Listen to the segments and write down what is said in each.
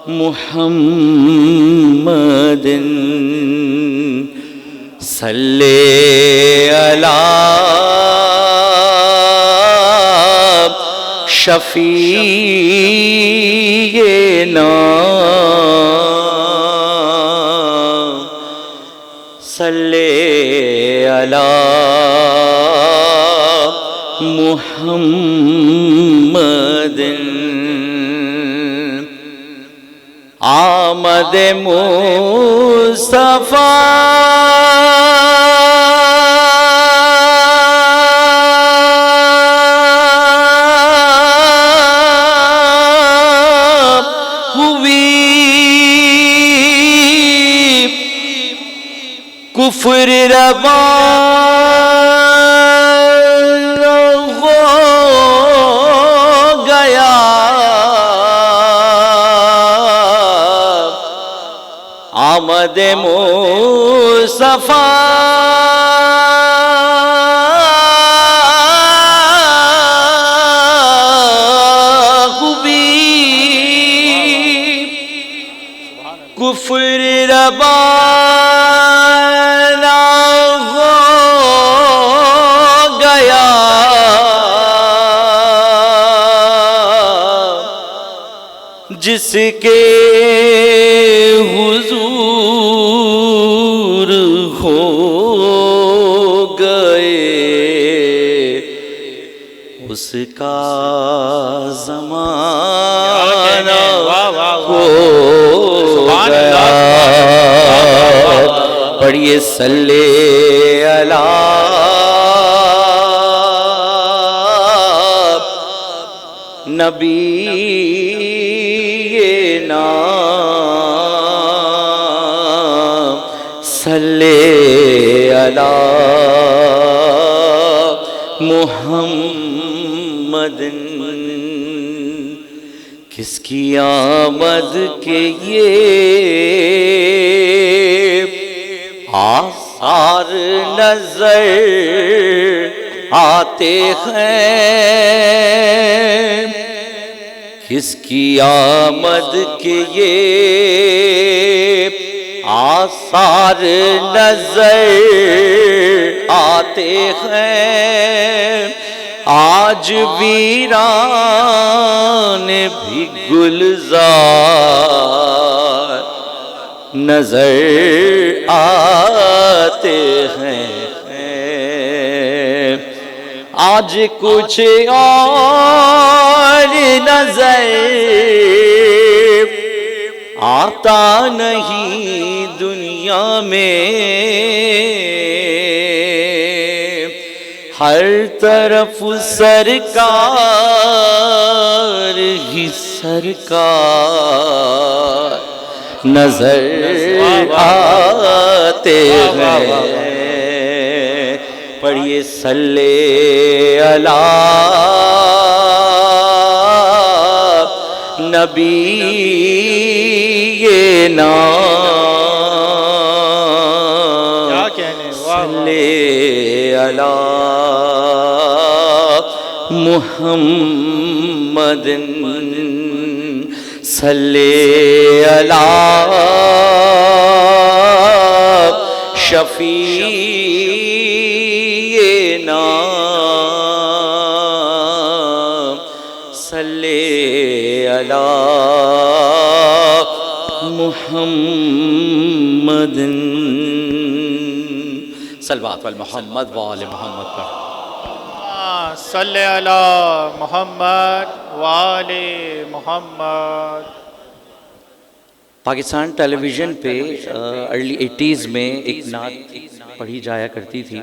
محمد صلی علی شفیعنا صلی علی محمد آمد مصطفیٰ ہوئی کفر روا ہو گیا آمد مصطفیٰ ہوئی کفر روانہ ہو گیا جس کے حضور ہو گئے اس کا زمانہ ہو گیا پڑھیے صلی علی نبینا صلی علی محمد کس کی آمد کے یہ آثار نظر آتے ہیں کس کی آمد کے یہ آثار نظر آتے ہیں آج ویران بھی گلزار نظر آتے ہیں آج کچھ اور نظر آتا نہیں دنیا میں ہر طرف سرکار ہی سرکار نظر آتے ہیں پڑھیے صلی علی نبینا صلی علی محمد صلی علی شفیعنا صلی علی محمد صلوات والمحمد وآل محمد پر صلی علی محمد وآل محمد پاکستان ٹیلی ویژن پہ ارلی 80s میں ایک نعت پڑھی جایا کرتی تھی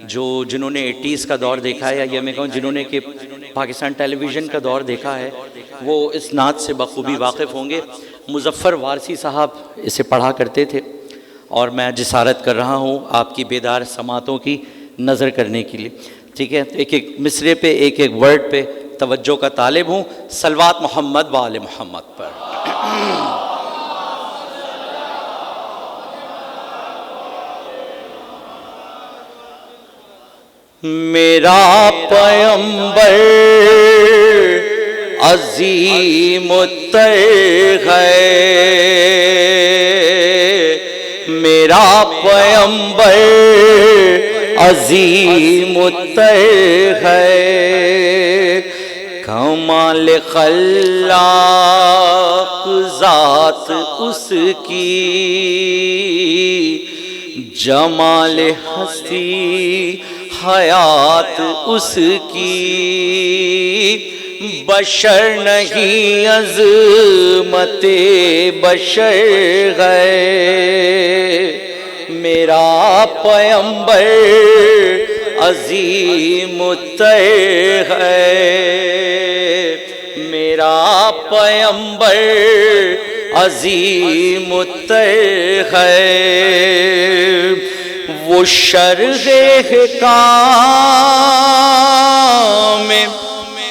جو جنہوں نے 80s کا دور دیکھا ہے یا میں کہوں جنہوں نے کہ پاکستان ٹیلی ویژن کا دور دیکھا ہے وہ اس نعت سے بخوبی واقف ہوں گے مظفر وارثی صاحب اسے پڑھا کرتے تھے اور میں جسارت کر رہا ہوں آپ کی بیدار سماعتوں کی نظر کرنے کے لیے ٹھیک ہے ایک ایک مصرے پہ ایک ایک ورڈ پہ توجہ کا طالب ہوں صلوات محمد وآل محمد پر میرا پیمبر عظیم التر ہے میرا پیغمبر عظیم التر ہے کمال خلاق ذات اس کی جمال ہستی حیات اس کی بشر نہیں عظمت بشر ہے میرا پیغمبر عظیم التر ہے میرا پیغمبر عظیم التر ہے وہ شرح حکام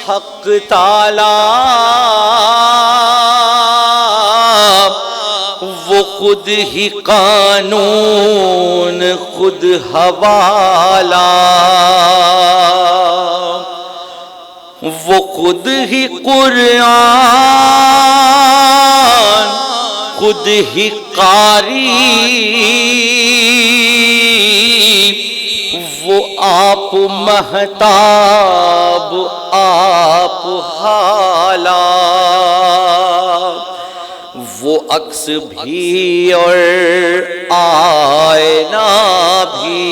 حق تعالی وہ خود ہی قانون خود حوالہ وہ خود ہی قرآن خود ہی قاری وہ آپ مہتاب آپ حالا وہ عکس بھی اور آئینہ بھی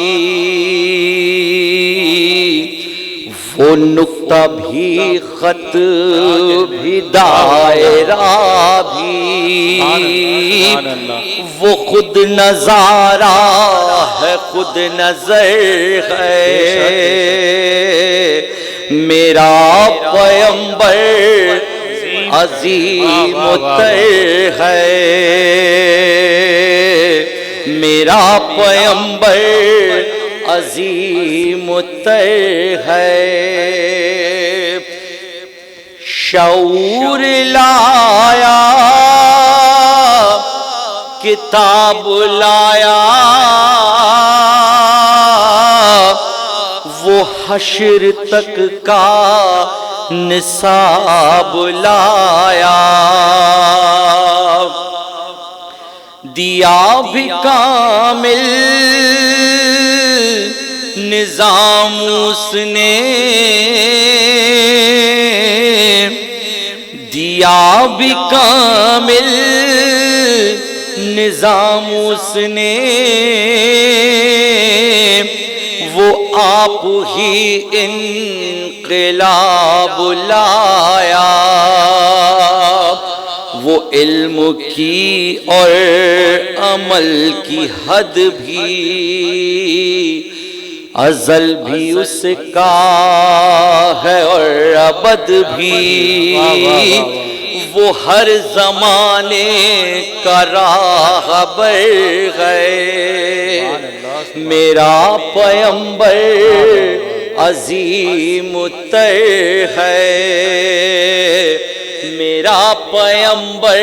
وہ نقطہ بھی خط بھی دائرہ بھی وہ خود نظارہ ہے خود نظر ہے میرا پیغمبر عظیم التر ہے میرا پیغمبر عظیم التر ہے شعور لایا کتاب لایا وہ حشر تک کا نصاب لایا دیا بھی کامل نظام اس نے دیا بھی کامل نظام اس نے وہ آپ ہی انقلاب لایا وہ علم کی اور عمل کی حد بھی ازل بھی اس کا ہے اور ابد بھی وہ ہر زمانے کا راہبر ہے میرا پیغمبر عظیم التر ہے میرا پیغمبر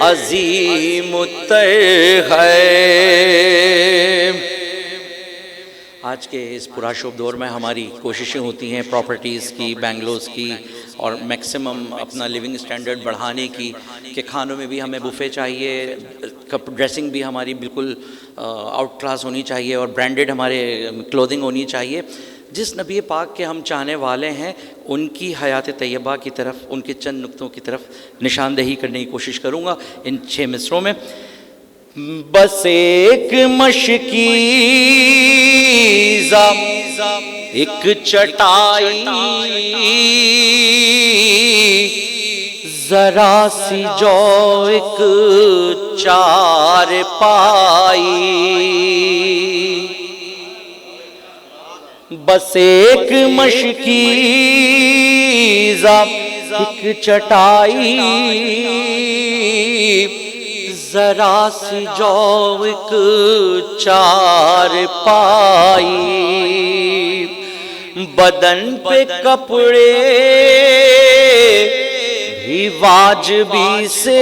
عظیم التر ہے آج کے اس پرآشوب دور میں ہماری کوششیں ہوتی ہیں پراپرٹیز کی بینگلوز کی اور میکسیمم اپنا لیونگ سٹینڈرڈ بڑھانے کی کہ کھانوں میں بھی ہمیں بوفے چاہیے ڈریسنگ بھی ہماری بالکل آؤٹ کلاس ہونی چاہیے اور برانڈڈ ہمارے کلودنگ ہونی چاہیے جس نبی پاک کے ہم چاہنے والے ہیں ان کی حیات طیبہ کی طرف ان کے چند نقطوں کی طرف نشاندہی کرنے کی کوشش کروں گا ان 6 مصروں میں بس ایک مشکیزہ ایک چٹائی ذرا سی جو ایک چار پائی بس ایک مشکیزہ ایک چٹائی ذرا سی جو ایک چار پائی بدن پہ کپڑے بھی واجبی سے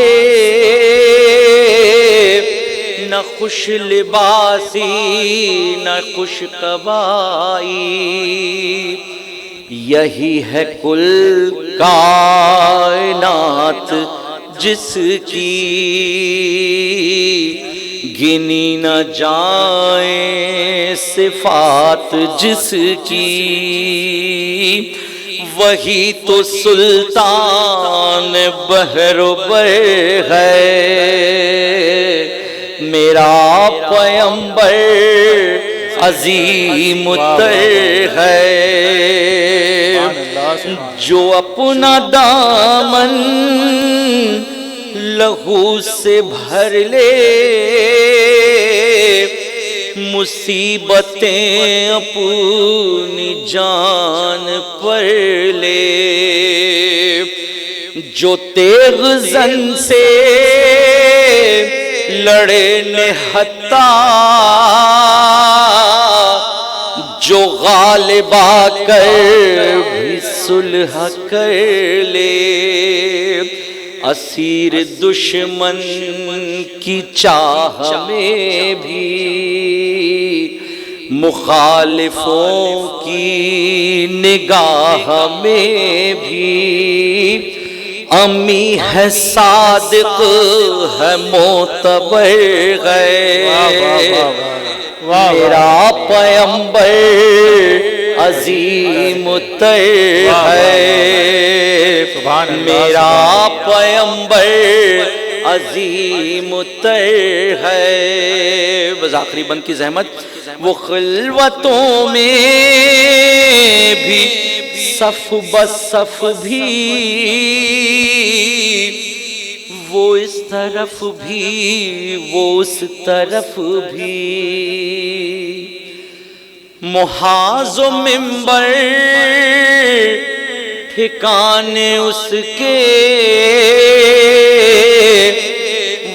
نہ خوش لباسی نہ خوش قبائی یہی ہے کل کائنات جس کی گنی نہ جائیں صفات جس کی، وہی تو سلطان بحر و بر ہے، میرا پیمبر عظیم التر ہے، جو اپنا دامن لہو سے بھر لے، مصیبتیں اپنی جان پر لے، جو تیغ زن سے لڑے نہتا، جو غالب آ کر بھی صلح کر لے، اسیر دشمن کی چاہ میں بھی، مخالفوں کی نگاہ میں بھی، امی ہے صادق ہے معتبر ہے، میرا پیمبر عظیم التر ہے، میرا پیمبر عظیم التر ہے۔ بس آخری بند کی زحمت، وہ خلوتوں میں بھی صف بصف بھی، وہ اس طرف بھی وہ اس طرف بھی، محاذ و منبر ٹھکانے اس کے،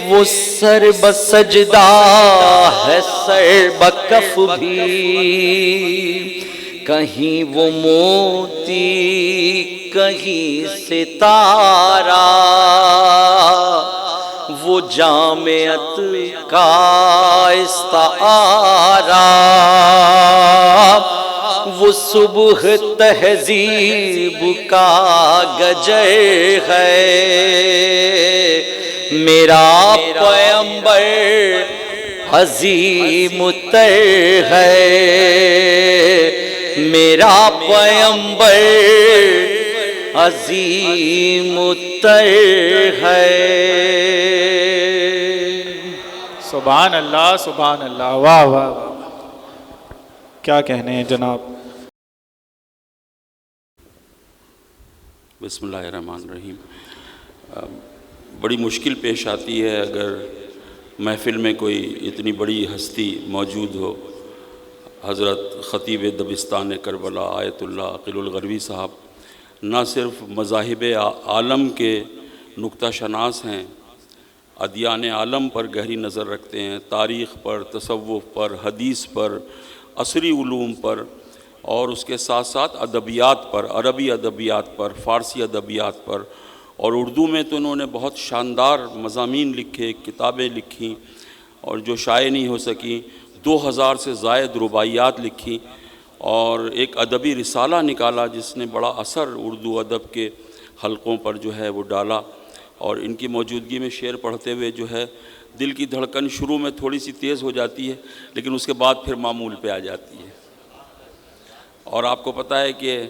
وہ سر بسجدہ ہے سر بکف بھی، کہیں وہ موتی کہیں ستارہ، وہ جامعت کا استعارہ، وہ صبح تہذیب کا گجر ہے، میرا پیمبر عظیم التر ہے، میرا پیمبر عظیم التر ہے۔ سبحان اللہ سبحان اللہ، واہ واہ واہ، کیا کہنے ہیں جناب۔ بسم اللہ الرحمن الرحیم۔ بڑی مشکل پیش آتی ہے اگر محفل میں کوئی اتنی بڑی ہستی موجود ہو۔ حضرت خطیب دبستان کربلا آیت اللہ عقیل الغروی صاحب نہ صرف مذاہب عالم کے نکتہ شناس ہیں، ادیان عالم پر گہری نظر رکھتے ہیں، تاریخ پر، تصوف پر، حدیث پر، عصری علوم پر، اور اس کے ساتھ ساتھ ادبیات پر، عربی ادبیات پر، فارسی ادبیات پر، اور اردو میں تو انہوں نے بہت شاندار مضامین لکھے، کتابیں لکھیں، اور جو شائع نہیں ہو سکیں، 2000 سے زائد رباعیات لکھی، اور ایک ادبی رسالہ نکالا جس نے بڑا اثر اردو ادب کے حلقوں پر جو ہے وہ ڈالا، اور ان کی موجودگی میں شعر پڑھتے ہوئے جو ہے دل کی دھڑکن شروع میں تھوڑی سی تیز ہو جاتی ہے، لیکن اس کے بعد پھر معمول پہ آ جاتی ہے۔ اور آپ کو پتہ ہے کہ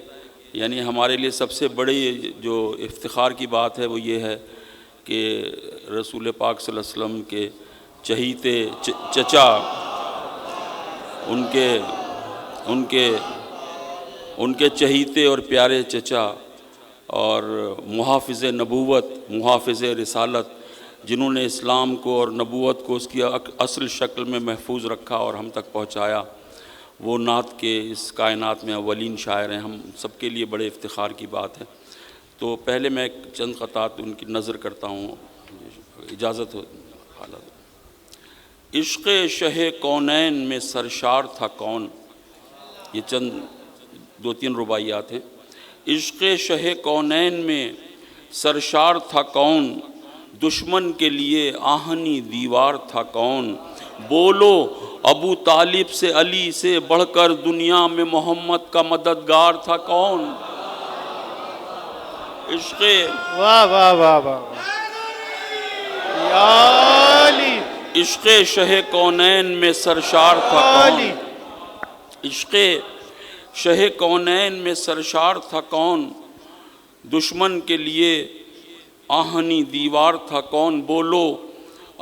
یعنی ہمارے لیے سب سے بڑی جو افتخار کی بات ہے وہ یہ ہے کہ رسول پاک صلی اللہ علیہ وسلم کے چہیتے چچا، ان کے چہیتے اور پیارے چچا اور محافظ نبوت، محافظ رسالت، جنہوں نے اسلام کو اور نبوت کو اس کی اصل شکل میں محفوظ رکھا اور ہم تک پہنچایا، وہ نعت کے اس کائنات میں اولین شاعر ہیں۔ ہم سب کے لیے بڑے افتخار کی بات ہے۔ تو پہلے میں چند قطعات ان کی نظر کرتا ہوں، اجازت ہو حالت۔ عشق شہ کونین میں سرشار تھا کون، یہ چند 2-3 رباعیات ہیں۔ عشق شہ کونین میں سرشار تھا کون، دشمن کے لیے آہنی دیوار تھا کون، بولو ابو طالب سے علی سے بڑھ کر دنیا میں محمد کا مددگار تھا کون؟ عشق واہ واہ واہ واہ یا علی، عشق شہ کونین میں سرشار تھا علی، کون؟ عشق شہ کونین میں سرشار تھا کون؟ دشمن کے لیے آہنی دیوار تھا کون؟ بولو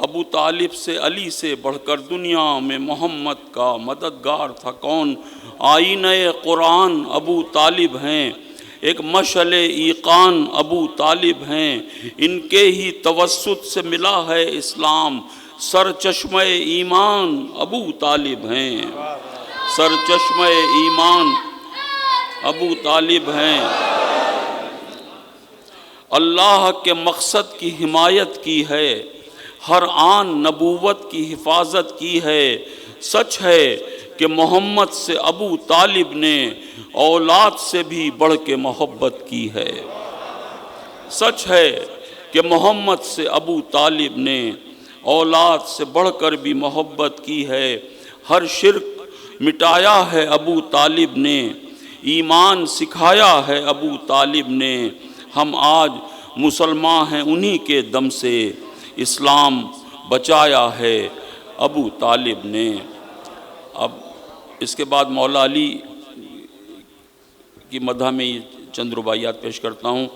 ابو طالب سے علی سے بڑھ کر دنیا میں محمد کا مددگار تھا کون؟ آئینہ قرآن ابو طالب ہیں، ایک مشعل ایقان ابو طالب ہیں، ان کے ہی توسط سے ملا ہے اسلام، سر چشمہ ایمان ابو طالب ہیں، سر چشمہ ایمان ابو طالب ہیں۔ اللہ کے مقصد کی حمایت کی ہے، ہر آن نبوت کی حفاظت کی ہے، سچ ہے کہ محمد سے ابو طالب نے اولاد سے بھی بڑھ کے محبت کی ہے، سچ ہے کہ محمد سے ابو طالب نے اولاد سے بڑھ کر بھی محبت کی ہے، ہر شرک مٹایا ہے ابو طالب نے، ایمان سکھایا ہے ابو طالب نے، ہم آج مسلمان ہیں انہی کے دم سے، اسلام بچایا ہے ابو طالب نے۔ اب اس کے بعد مولا علی کی مدح میں چند رباعیات پیش کرتا ہوں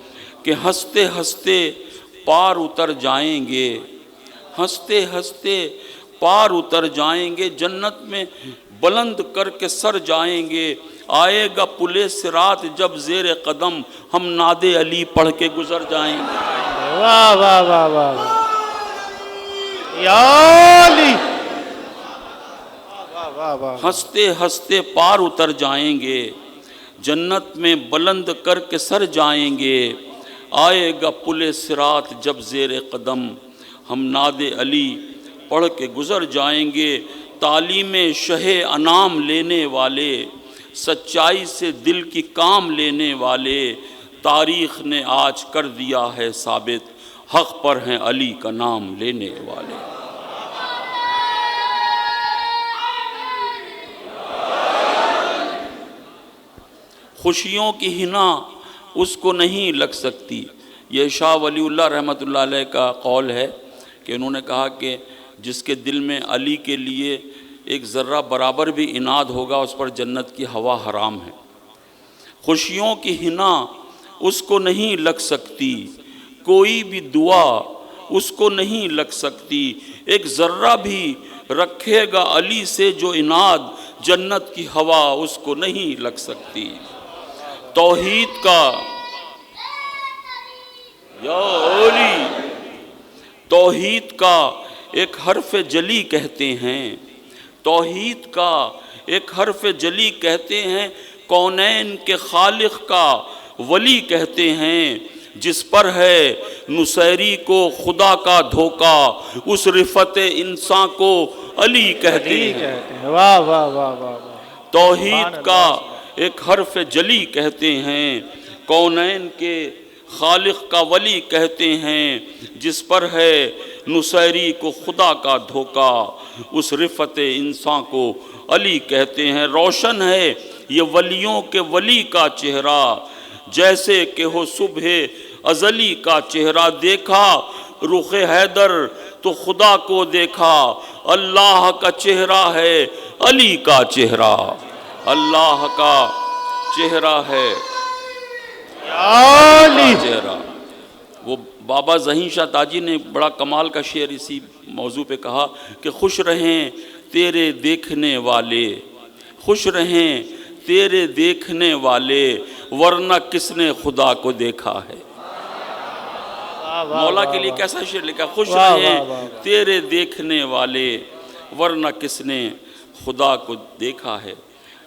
کہ ہنستے ہنستے پار اتر جائیں گے، ہنستے ہنستے پار اتر جائیں گے، جنت میں بلند کر کے سر جائیں گے، آئے گا پلے صراط جب زیر قدم، ہم ناد علی پڑھ کے گزر جائیں گے۔ واہ واہ واہ واہ یا علی، واہ واہ واہ، ہنستے ہنستے پار اتر جائیں گے، جنت میں بلند کر کے سر جائیں گے، آئے گا پل صراط جب زیر قدم، ہم ناد علی پڑھ کے گزر جائیں گے۔ تعلیم شہ انام لینے والے، سچائی سے دل کی کام لینے والے، تاریخ نے آج کر دیا ہے ثابت، حق پر ہیں علی کا نام لینے والے۔ خوشیوں کی ہنا اس کو نہیں لگ سکتی، یہ شاہ ولی اللہ رحمۃ اللہ علیہ کا قول ہے کہ انہوں نے کہا کہ جس کے دل میں علی کے لیے ایک ذرہ برابر بھی عناد ہوگا اس پر جنت کی ہوا حرام ہے۔ خوشیوں کی ہنا اس کو نہیں لگ سکتی، کوئی بھی دعا اس کو نہیں لگ سکتی، ایک ذرہ بھی رکھے گا علی سے جو عناد، جنت کی ہوا اس کو نہیں لگ سکتی۔ توحید کا یا علی، توحید کا ایک حرف جلی کہتے ہیں، توحید کا ایک حرف جلی کہتے ہیں، کونین کے خالق کا ولی کہتے ہیں، جس پر ہے نصیری کو خدا کا دھوکا، اس رفت انسان کو علی کہتے ہیں۔ واہ واہ واہ واہ، توحید کا ایک حرف جلی کہتے ہیں، کونین کے خالق کا ولی کہتے ہیں، جس پر ہے نصیری کو خدا کا دھوکا، اس رفت انسان کو علی کہتے ہیں۔ روشن ہے یہ ولیوں کے ولی کا چہرہ، جیسے کہ ہو صبح ازلی کا چہرہ، دیکھا رخ حیدر تو خدا کو دیکھا، اللہ کا چہرہ ہے علی کا چہرہ، اللہ کا چہرہ ہے علی کا چہرہ۔ وہ بابا ذہین شاہ تاجی نے بڑا کمال کا شعر اسی موضوع پہ کہا کہ خوش رہیں تیرے دیکھنے والے، خوش رہیں تیرے دیکھنے والے، ورنہ کس نے خدا کو دیکھا ہے۔ مولا کے لیے کیسا شعر لکھا، خوش رہیں تیرے دیکھنے والے، ورنہ کس نے خدا کو دیکھا ہے۔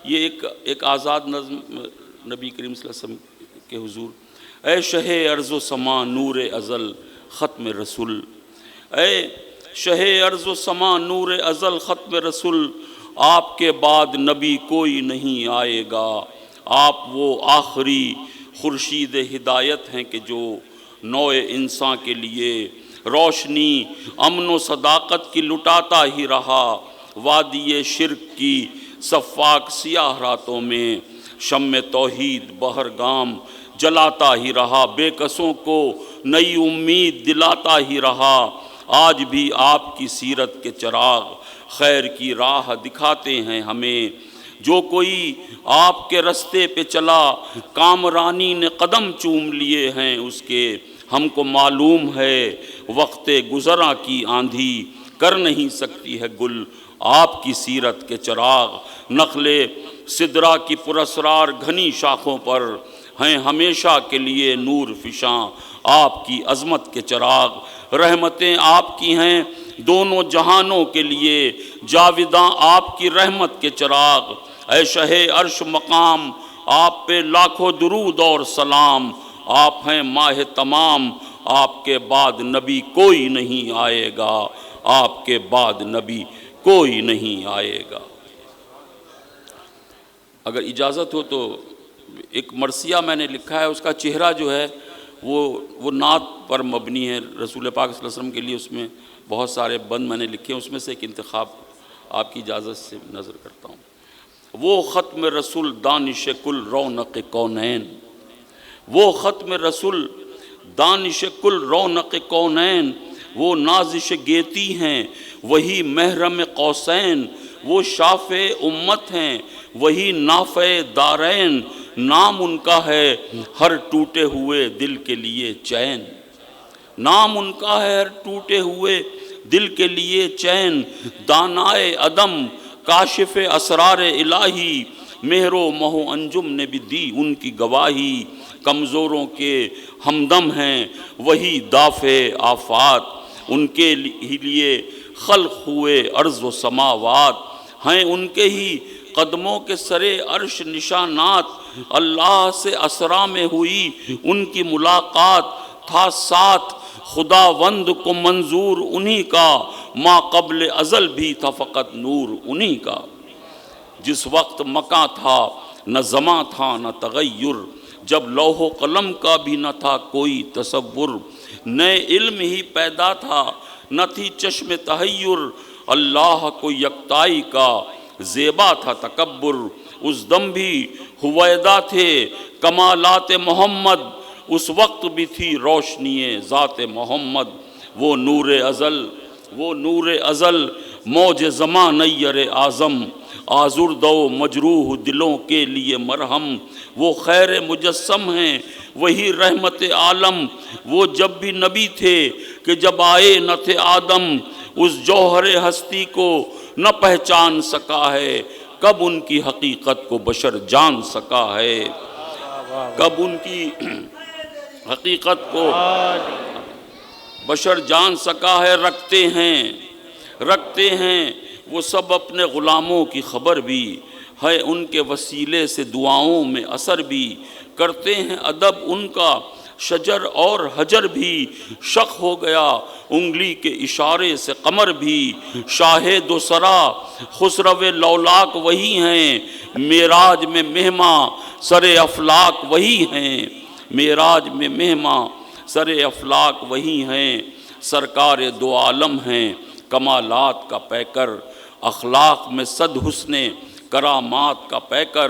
یہ ایک آزاد نظم نبی کریم صلی اللہ علیہ وسلم کے حضور، اے شہ ارض و سما نور ازل ختم رسول، اے شہ ارض و سما نور ازل ختم رسول، آپ کے بعد نبی کوئی نہیں آئے گا، آپ وہ آخری خورشید ہدایت ہیں کہ جو نوع انسان کے لیے روشنی امن و صداقت کی لٹاتا ہی رہا، وادی شرک کی صفاک سیاہ راتوں میں شمع توحید بہرگام جلاتا ہی رہا، بے کسوں کو نئی امید دلاتا ہی رہا۔ آج بھی آپ کی سیرت کے چراغ خیر کی راہ دکھاتے ہیں ہمیں، جو کوئی آپ کے رستے پہ چلا کامرانی نے قدم چوم لیے ہیں اس کے، ہم کو معلوم ہے وقت گزراں کی آندھی کر نہیں سکتی ہے گل آپ کی سیرت کے چراغ۔ نخل سدرا کی پراسرار گھنی شاخوں پر ہیں ہمیشہ کے لیے نور فشاں آپ کی عظمت کے چراغ۔ رحمتیں آپ کی ہیں دونوں جہانوں کے لیے، جاویداں آپ کی رحمت کے چراغ۔ اے شہ عرش مقام آپ پہ لاکھوں درود اور سلام، آپ ہیں ماہ تمام، آپ کے بعد نبی کوئی نہیں آئے گا، آپ کے بعد نبی کوئی نہیں آئے گا۔ اگر اجازت ہو تو ایک مرثیہ میں نے لکھا ہے، اس کا چہرہ جو ہے وہ نعت پر مبنی ہے رسول پاک صلی اللہ علیہ وسلم کے لیے، اس میں بہت سارے بند میں نے لکھے ہیں، اس میں سے ایک انتخاب آپ کی اجازت سے نظر کرتا ہوں۔ وہ ختم رسول دانش کل رونق کونین، وہ ختم رسول دانش کل رونق کونین، وہ نازش گیتی ہیں وہی محرم قوسین، وہ شافع امت ہیں وہی نافع دارین، نام ان کا ہے ہر ٹوٹے ہوئے دل کے لیے چین، نام ان کا ہے ہر ٹوٹے ہوئے دل کے لیے چین، دانائے عدم کاشف اسرار الہی، مہر و مہ انجم نے بھی دی ان کی گواہی، کمزوروں کے ہمدم ہیں وہی دافع آفات، ان کے ہی لیے خلق ہوئے ارض و سماوات، ہیں ان کے ہی قدموں کے سرے عرش نشانات، اللہ سے اسرا میں ہوئی ان کی ملاقات، تھا ساتھ خداوند کو منظور انہی کا، ما قبل ازل بھی تھا فقط نور انہی کا، جس وقت مکاں تھا نہ زماں تھا نہ تغیر، جب لوح و قلم کا بھی نہ تھا کوئی تصور، نئے علم ہی پیدا تھا نہ تھی چشم تحیر، اللہ کو یکتائی کا زیبا تھا تکبر، اس دم بھی ہویدا تھے کمالات محمد، اس وقت بھی تھی روشنی ذات محمد، وہ نور ازل موج زمان نیر اعظم، آزردہ و مجروح دلوں کے لیے مرہم، وہ خیر مجسم ہیں وہی رحمت عالم، وہ جب بھی نبی تھے کہ جب آئے نہ تھے آدم، اس جوہر ہستی کو نہ پہچان سکا ہے، کب ان کی حقیقت کو بشر جان سکا ہے، کب ان کی حقیقت کو بشر جان سکا ہے، رکھتے ہیں وہ سب اپنے غلاموں کی خبر بھی، ہے ان کے وسیلے سے دعاؤں میں اثر بھی، کرتے ہیں ادب ان کا شجر اور حجر بھی، شق ہو گیا انگلی کے اشارے سے قمر بھی، شاہد و سرا خسرو لولاک وہی ہیں، معراج میں مہماں سر افلاک وہی ہیں، معراج میں مہماں سر افلاک وہی ہیں، سرکار دو عالم ہیں کمالات کا پیکر، اخلاق میں صد حسن کرامات کا پیکر،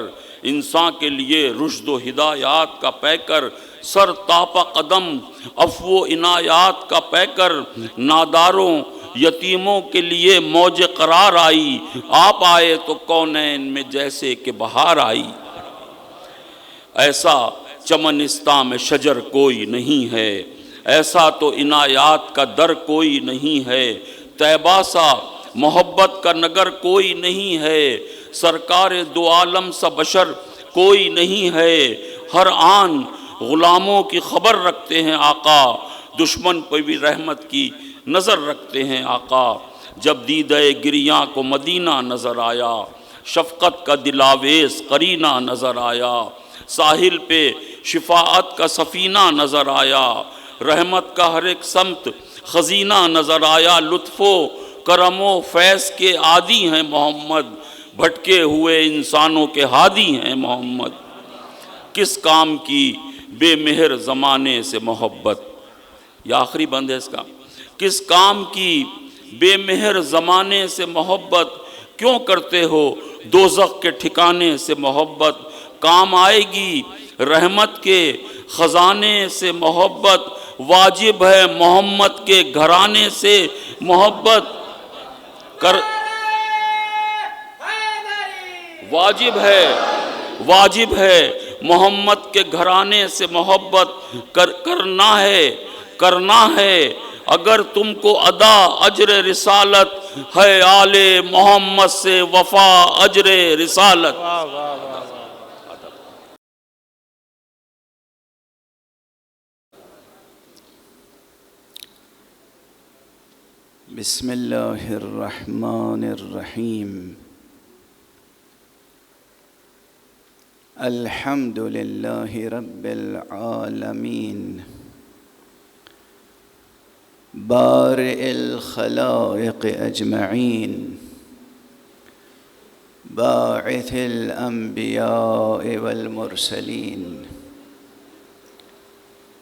انسان کے لیے رشد و ہدایات کا پیکر، سر تاپا قدم عفو و عنایات کا پیکر، ناداروں یتیموں کے لیے موج قرار آئی، آپ آئے تو کونین میں جیسے کہ بہار آئی، ایسا چمنستاں میں شجر کوئی نہیں ہے، ایسا تو عنایات کا در کوئی نہیں ہے، طیبہ سا محبت کا نگر کوئی نہیں ہے، سرکار دو عالم سا بشر کوئی نہیں ہے، ہر آن غلاموں کی خبر رکھتے ہیں آقا، دشمن پہ بھی رحمت کی نظر رکھتے ہیں آقا، جب دیدہ گریاں کو مدینہ نظر آیا، شفقت کا دلاویز قرینہ نظر آیا، ساحل پہ شفاعت کا سفینہ نظر آیا، رحمت کا ہر ایک سمت خزینہ نظر آیا، لطف و کرم و فیض کے عادی ہیں محمد، بھٹکے ہوئے انسانوں کے ہادی ہیں محمد، کس کام کی بے مہر زمانے سے محبت، یہ آخری بند ہے اس کا، کس کام کی بے مہر زمانے سے محبت کیوں کرتے ہو دوزخ کے ٹھکانے سے محبت کام آئے گی رحمت کے خزانے سے محبت واجب ہے محمد کے گھرانے سے محبت کر واجب ہے محمد کے گھرانے سے محبت کرنا ہے اگر تم کو ادا اجر رسالت ہے آل محمد سے وفا اجر رسالت. بسم اللہ الرحمن الرحیم الحمد للہ رب العالمین بارئ الخلائق اجمعین باعث الانبیاء والمرسلین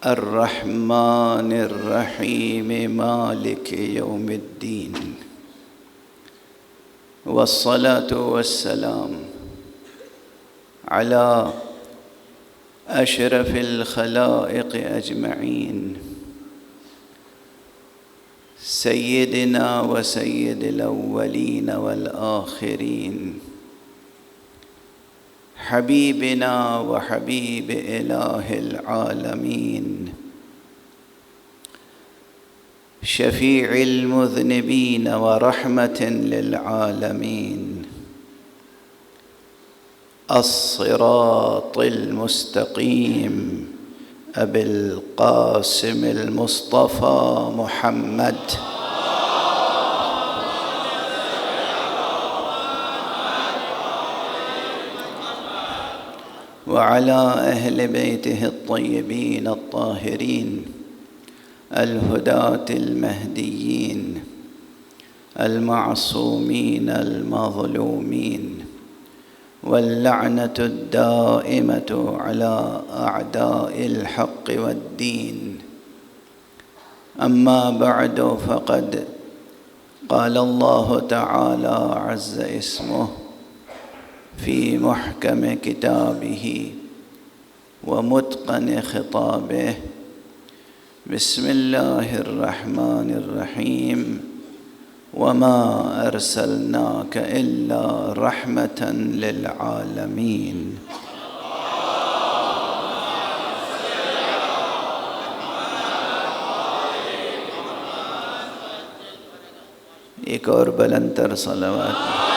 الرحمن الرحیم مالک یوم الدین والصلاة والسلام على أشرف الخلائق أجمعين سيدنا وسيد الأولين والآخرين حبيبنا وحبيب إله العالمين شفيع المذنبين ورحمة للعالمين الصراط المستقيم أبي القاسم المصطفى محمد وعلى أهل بيته الطيبين الطاهرين الهداة المهديين المعصومين المظلومين واللعنة الدائمة على أعداء الحق والدين أما بعد فقد قال الله تعالى عز اسمه في محكم كتابه ومتقن خطابه بسم الله الرحمن الرحيم وما أرسلناك إلا رحمة للعالمين ایک اور بلند تر صلوات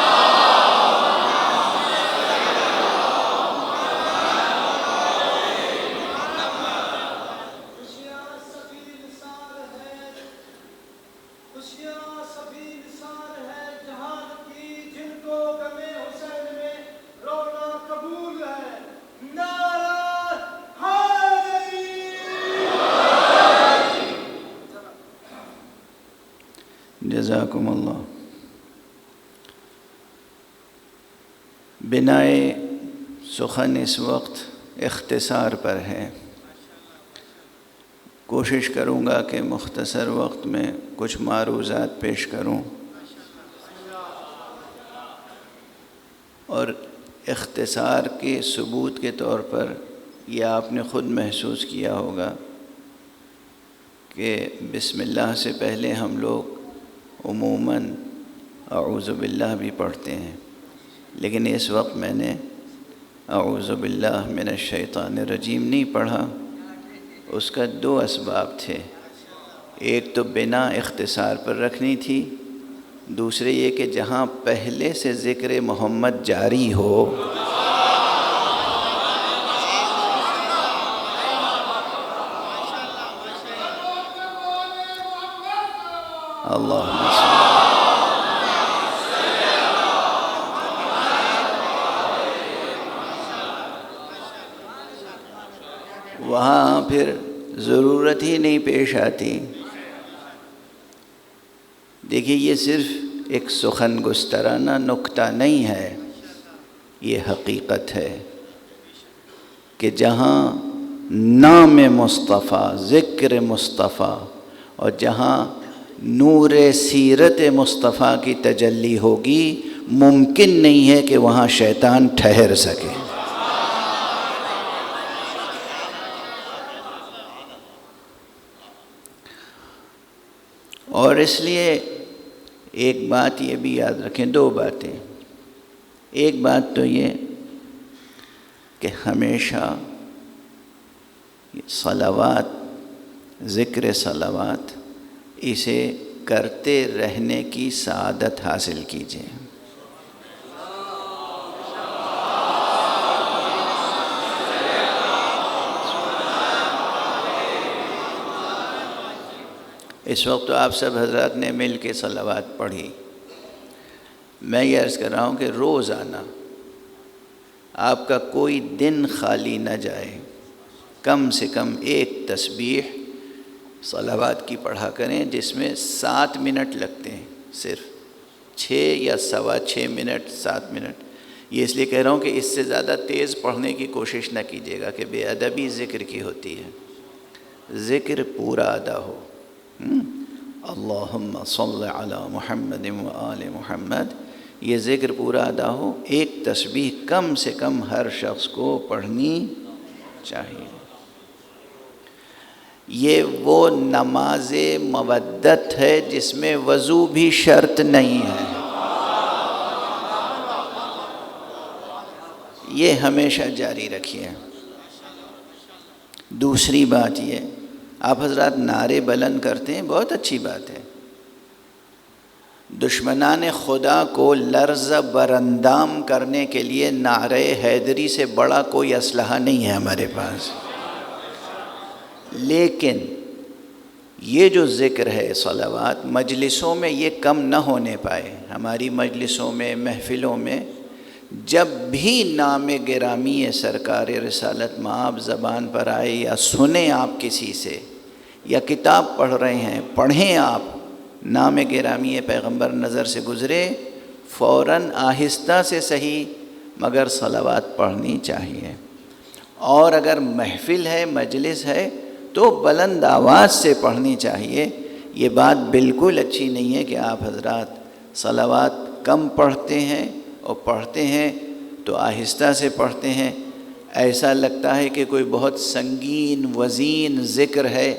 جزاکم اللہ. بنائے سخن اس وقت اختصار پر ہے. کوشش کروں گا کہ مختصر وقت میں کچھ معروضات پیش کروں اور اختصار کے ثبوت کے طور پر یہ آپ نے خود محسوس کیا ہوگا کہ بسم اللہ سے پہلے ہم لوگ عموماً اعوذ باللہ بھی پڑھتے ہیں، لیکن اس وقت میں نے اعوذ باللہ من الشیطان الرجیم نہیں پڑھا. اس کا دو اسباب تھے. ایک تو بنا اختصار پر رکھنی تھی، دوسرے یہ کہ جہاں پہلے سے ذکر محمد جاری ہو اللہم وہاں پھر ضرورت ہی نہیں پیش آتی. دیکھیے یہ صرف ایک سخن گسترانہ نکتہ نہیں ہے، یہ حقیقت ہے کہ جہاں نام مصطفیٰ، ذکر مصطفیٰ اور جہاں نور سیرت مصطفیٰ کی تجلی ہوگی، ممکن نہیں ہے کہ وہاں شیطان ٹھہر سکے۔ اور اس لیے ایک بات یہ بھی یاد رکھیں، دو باتیں۔ ایک بات تو یہ کہ ہمیشہ صلوات، ذکر صلوات، اسے کرتے رہنے کی سعادت حاصل کیجیے۔ اس وقت تو آپ سب حضرات نے مل کے صلوات پڑھی، میں یہ عرض کر رہا ہوں کہ روزانہ آپ کا کوئی دن خالی نہ جائے، کم سے کم ایک تسبیح صلوات کی پڑھا کریں جس میں 7 منٹ لگتے ہیں، صرف 6 یا 6.25 منٹ، 7 منٹ۔ یہ اس لیے کہہ رہا ہوں کہ اس سے زیادہ تیز پڑھنے کی کوشش نہ کیجیے گا کہ بے ادبی ذکر کی ہوتی ہے۔ ذکر پورا ادا ہو، اللہم صل علی محمد و آل محمد، یہ ذکر پورا ادا ہو۔ ایک تسبیح کم سے کم ہر شخص کو پڑھنی چاہیے۔ یہ وہ نماز مودت ہے جس میں وضو بھی شرط نہیں ہے، یہ ہمیشہ جاری رکھیے۔ دوسری بات یہ، آپ حضرات نعرے بلند کرتے ہیں، بہت اچھی بات ہے۔ دشمنان خدا کو لرز براندام کرنے کے لیے نعرے حیدری سے بڑا کوئی اسلحہ نہیں ہے ہمارے پاس، لیکن یہ جو ذکر ہے صلوات، مجلسوں میں یہ کم نہ ہونے پائے۔ ہماری مجلسوں میں، محفلوں میں جب بھی نام گرامی سرکار رسالت مآب زبان پر آئے یا سنیں آپ کسی سے، یا کتاب پڑھ رہے ہیں، پڑھیں آپ، نام گرامی پیغمبر نظر سے گزرے، فوراً آہستہ سے صحیح مگر صلوات پڑھنی چاہیے۔ اور اگر محفل ہے، مجلس ہے، تو بلند آواز سے پڑھنی چاہیے۔ یہ بات بالکل اچھی نہیں ہے کہ آپ حضرات صلوات کم پڑھتے ہیں، اور پڑھتے ہیں تو آہستہ سے پڑھتے ہیں، ایسا لگتا ہے کہ کوئی بہت سنگین وزین ذکر ہے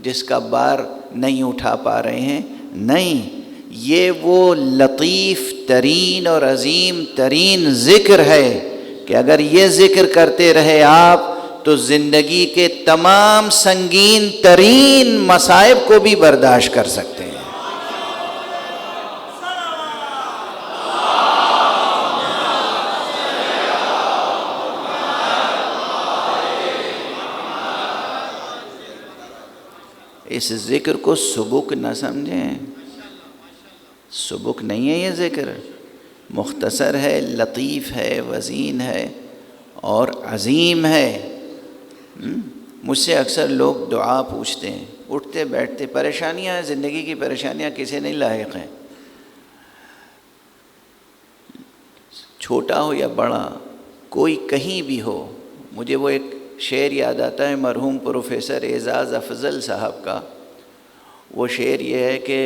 جس کا بار نہیں اٹھا پا رہے ہیں۔ نہیں، یہ وہ لطیف ترین اور عظیم ترین ذکر ہے کہ اگر یہ ذکر کرتے رہے آپ تو زندگی کے تمام سنگین ترین مصائب کو بھی برداشت کر سکتے ہیں۔ اس ذکر کو سبک نہ سمجھیں، سبک نہیں ہے یہ ذکر، مختصر ہے، لطیف ہے، وزین ہے اور عظیم ہے۔ مجھ سے اکثر لوگ دعا پوچھتے ہیں، اٹھتے بیٹھتے، پریشانیاں ہیں، زندگی کی پریشانیاں کسی نہیں لاحق ہیں، چھوٹا ہو یا بڑا، کوئی کہیں بھی ہو۔ مجھے وہ ایک شعر یاد آتا ہے مرحوم پروفیسر اعزاز افضل صاحب کا۔ وہ شعر یہ ہے کہ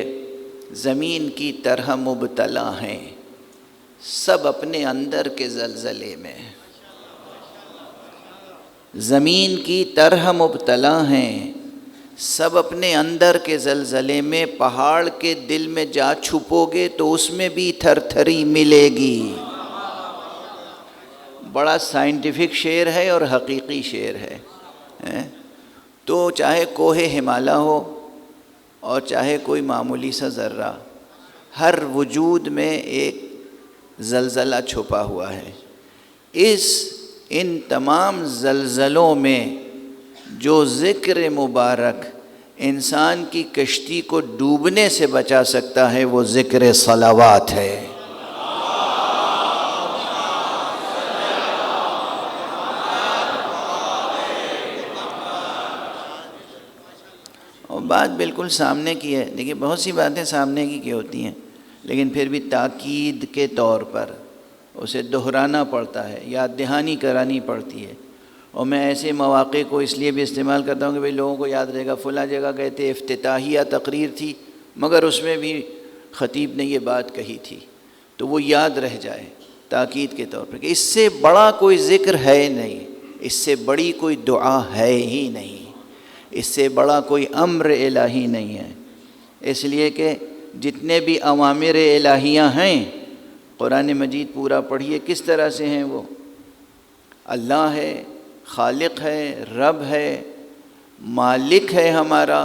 زمین کی طرح مبتلا ہیں سب اپنے اندر کے زلزلے میں، زمین کی طرح مبتلا ہیں سب اپنے اندر کے زلزلے میں، پہاڑ کے دل میں جا چھپو گے تو اس میں بھی تھر تھری ملے گی۔ بڑا سائنٹیفک شعر ہے اور حقیقی شعر ہے۔ تو چاہے کوہ ہمالیہ ہو اور چاہے کوئی معمولی سا ذرہ، ہر وجود میں ایک زلزلہ چھپا ہوا ہے۔ ان تمام زلزلوں میں جو ذکر مبارک انسان کی کشتی کو ڈوبنے سے بچا سکتا ہے وہ ذکر صلوات ہے۔ اور بات بالکل سامنے کی ہے، دیکھیے بہت سی باتیں سامنے کی ہوتی ہیں، لیکن پھر بھی تاکید کے طور پر اسے دہرانا پڑتا ہے، یاد دہانی کرانی پڑتی ہے۔ اور میں ایسے مواقع کو اس لیے بھی استعمال کرتا ہوں کہ بھئی لوگوں کو یاد رہے گا، فلاں جگہ گئے تھے، افتتاحیہ تقریر تھی، مگر اس میں بھی خطیب نے یہ بات کہی تھی تو وہ یاد رہ جائے تاکید کے طور پر کہ اس سے بڑا کوئی ذکر ہے نہیں، اس سے بڑی کوئی دعا ہے ہی نہیں، اس سے بڑا کوئی امر الہی نہیں ہے۔ اس لیے کہ جتنے بھی اوامر الہیہ ہیں قرآن مجید پورا پڑھیے کس طرح سے ہیں وہ۔ اللہ ہے، خالق ہے، رب ہے، مالک ہے ہمارا،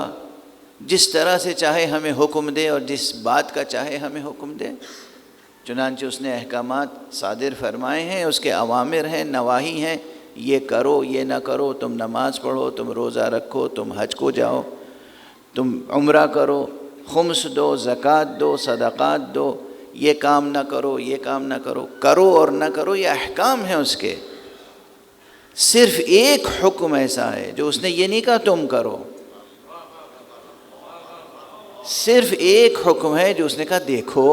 جس طرح سے چاہے ہمیں حکم دے اور جس بات کا چاہے ہمیں حکم دے۔ چنانچہ اس نے احکامات صادر فرمائے ہیں، اس کے اوامر ہیں، نواہی ہیں، یہ کرو یہ نہ کرو، تم نماز پڑھو، تم روزہ رکھو، تم حج کو جاؤ، تم عمرہ کرو، خمس دو، زکوٰۃ دو، صدقات دو، یہ کام نہ کرو یہ کام نہ کرو، کرو اور نہ کرو یہ احکام ہیں اس کے۔ صرف ایک حکم ایسا ہے جو اس نے یہ نہیں کہا تم کرو، صرف ایک حکم ہے جو اس نے کہا دیکھو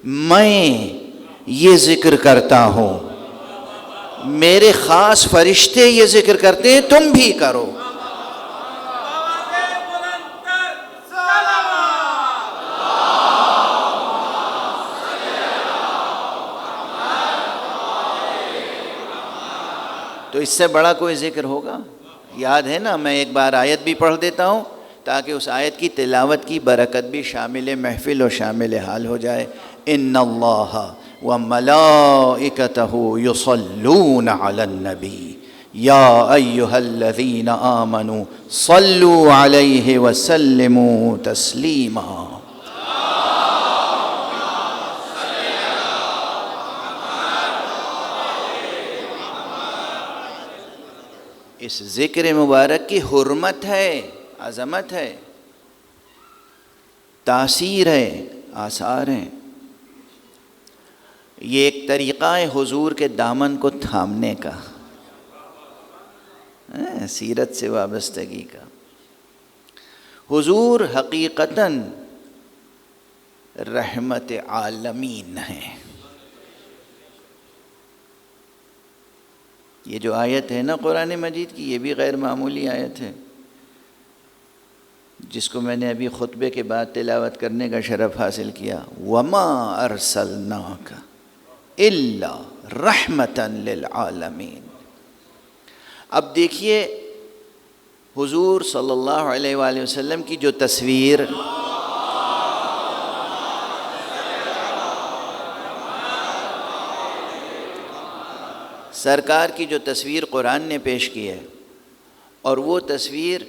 میں یہ ذکر کرتا ہوں، میرے خاص فرشتے یہ ذکر کرتے ہیں، تم بھی کرو۔ تو اس سے بڑا کوئی ذکر ہوگا؟ یاد ہے نا، میں ایک بار آیت بھی پڑھ دیتا ہوں تاکہ اس آیت کی تلاوت کی برکت بھی شامل محفل اور شامل حال ہو جائے۔ ان اللہ وملائکتہ یصلون علی النبی یا ایہا الذین آمنوا صلوا علیہ وسلموا تسلیما۔ اس ذکر مبارک کی حرمت ہے، عظمت ہے، تاثیر ہے، آثار ہیں۔ یہ ایک طریقہ ہے حضور کے دامن کو تھامنے کا، سیرت سے وابستگی کا۔ حضور حقیقتاً رحمت عالمین ہیں۔ یہ جو آیت ہے نا قرآن مجید کی، یہ بھی غیر معمولی آیت ہے، جس کو میں نے ابھی خطبے کے بعد تلاوت کرنے کا شرف حاصل کیا۔ وَمَا أَرْسَلْنَاكَ إِلَّا رَحْمَةً لِلْعَالَمِينَ۔ اب دیکھیے حضور صلی اللہ علیہ وآلہ وسلم کی جو تصویر سرکار کی جو تصویر قرآن نے پیش کی ہے اور وہ تصویر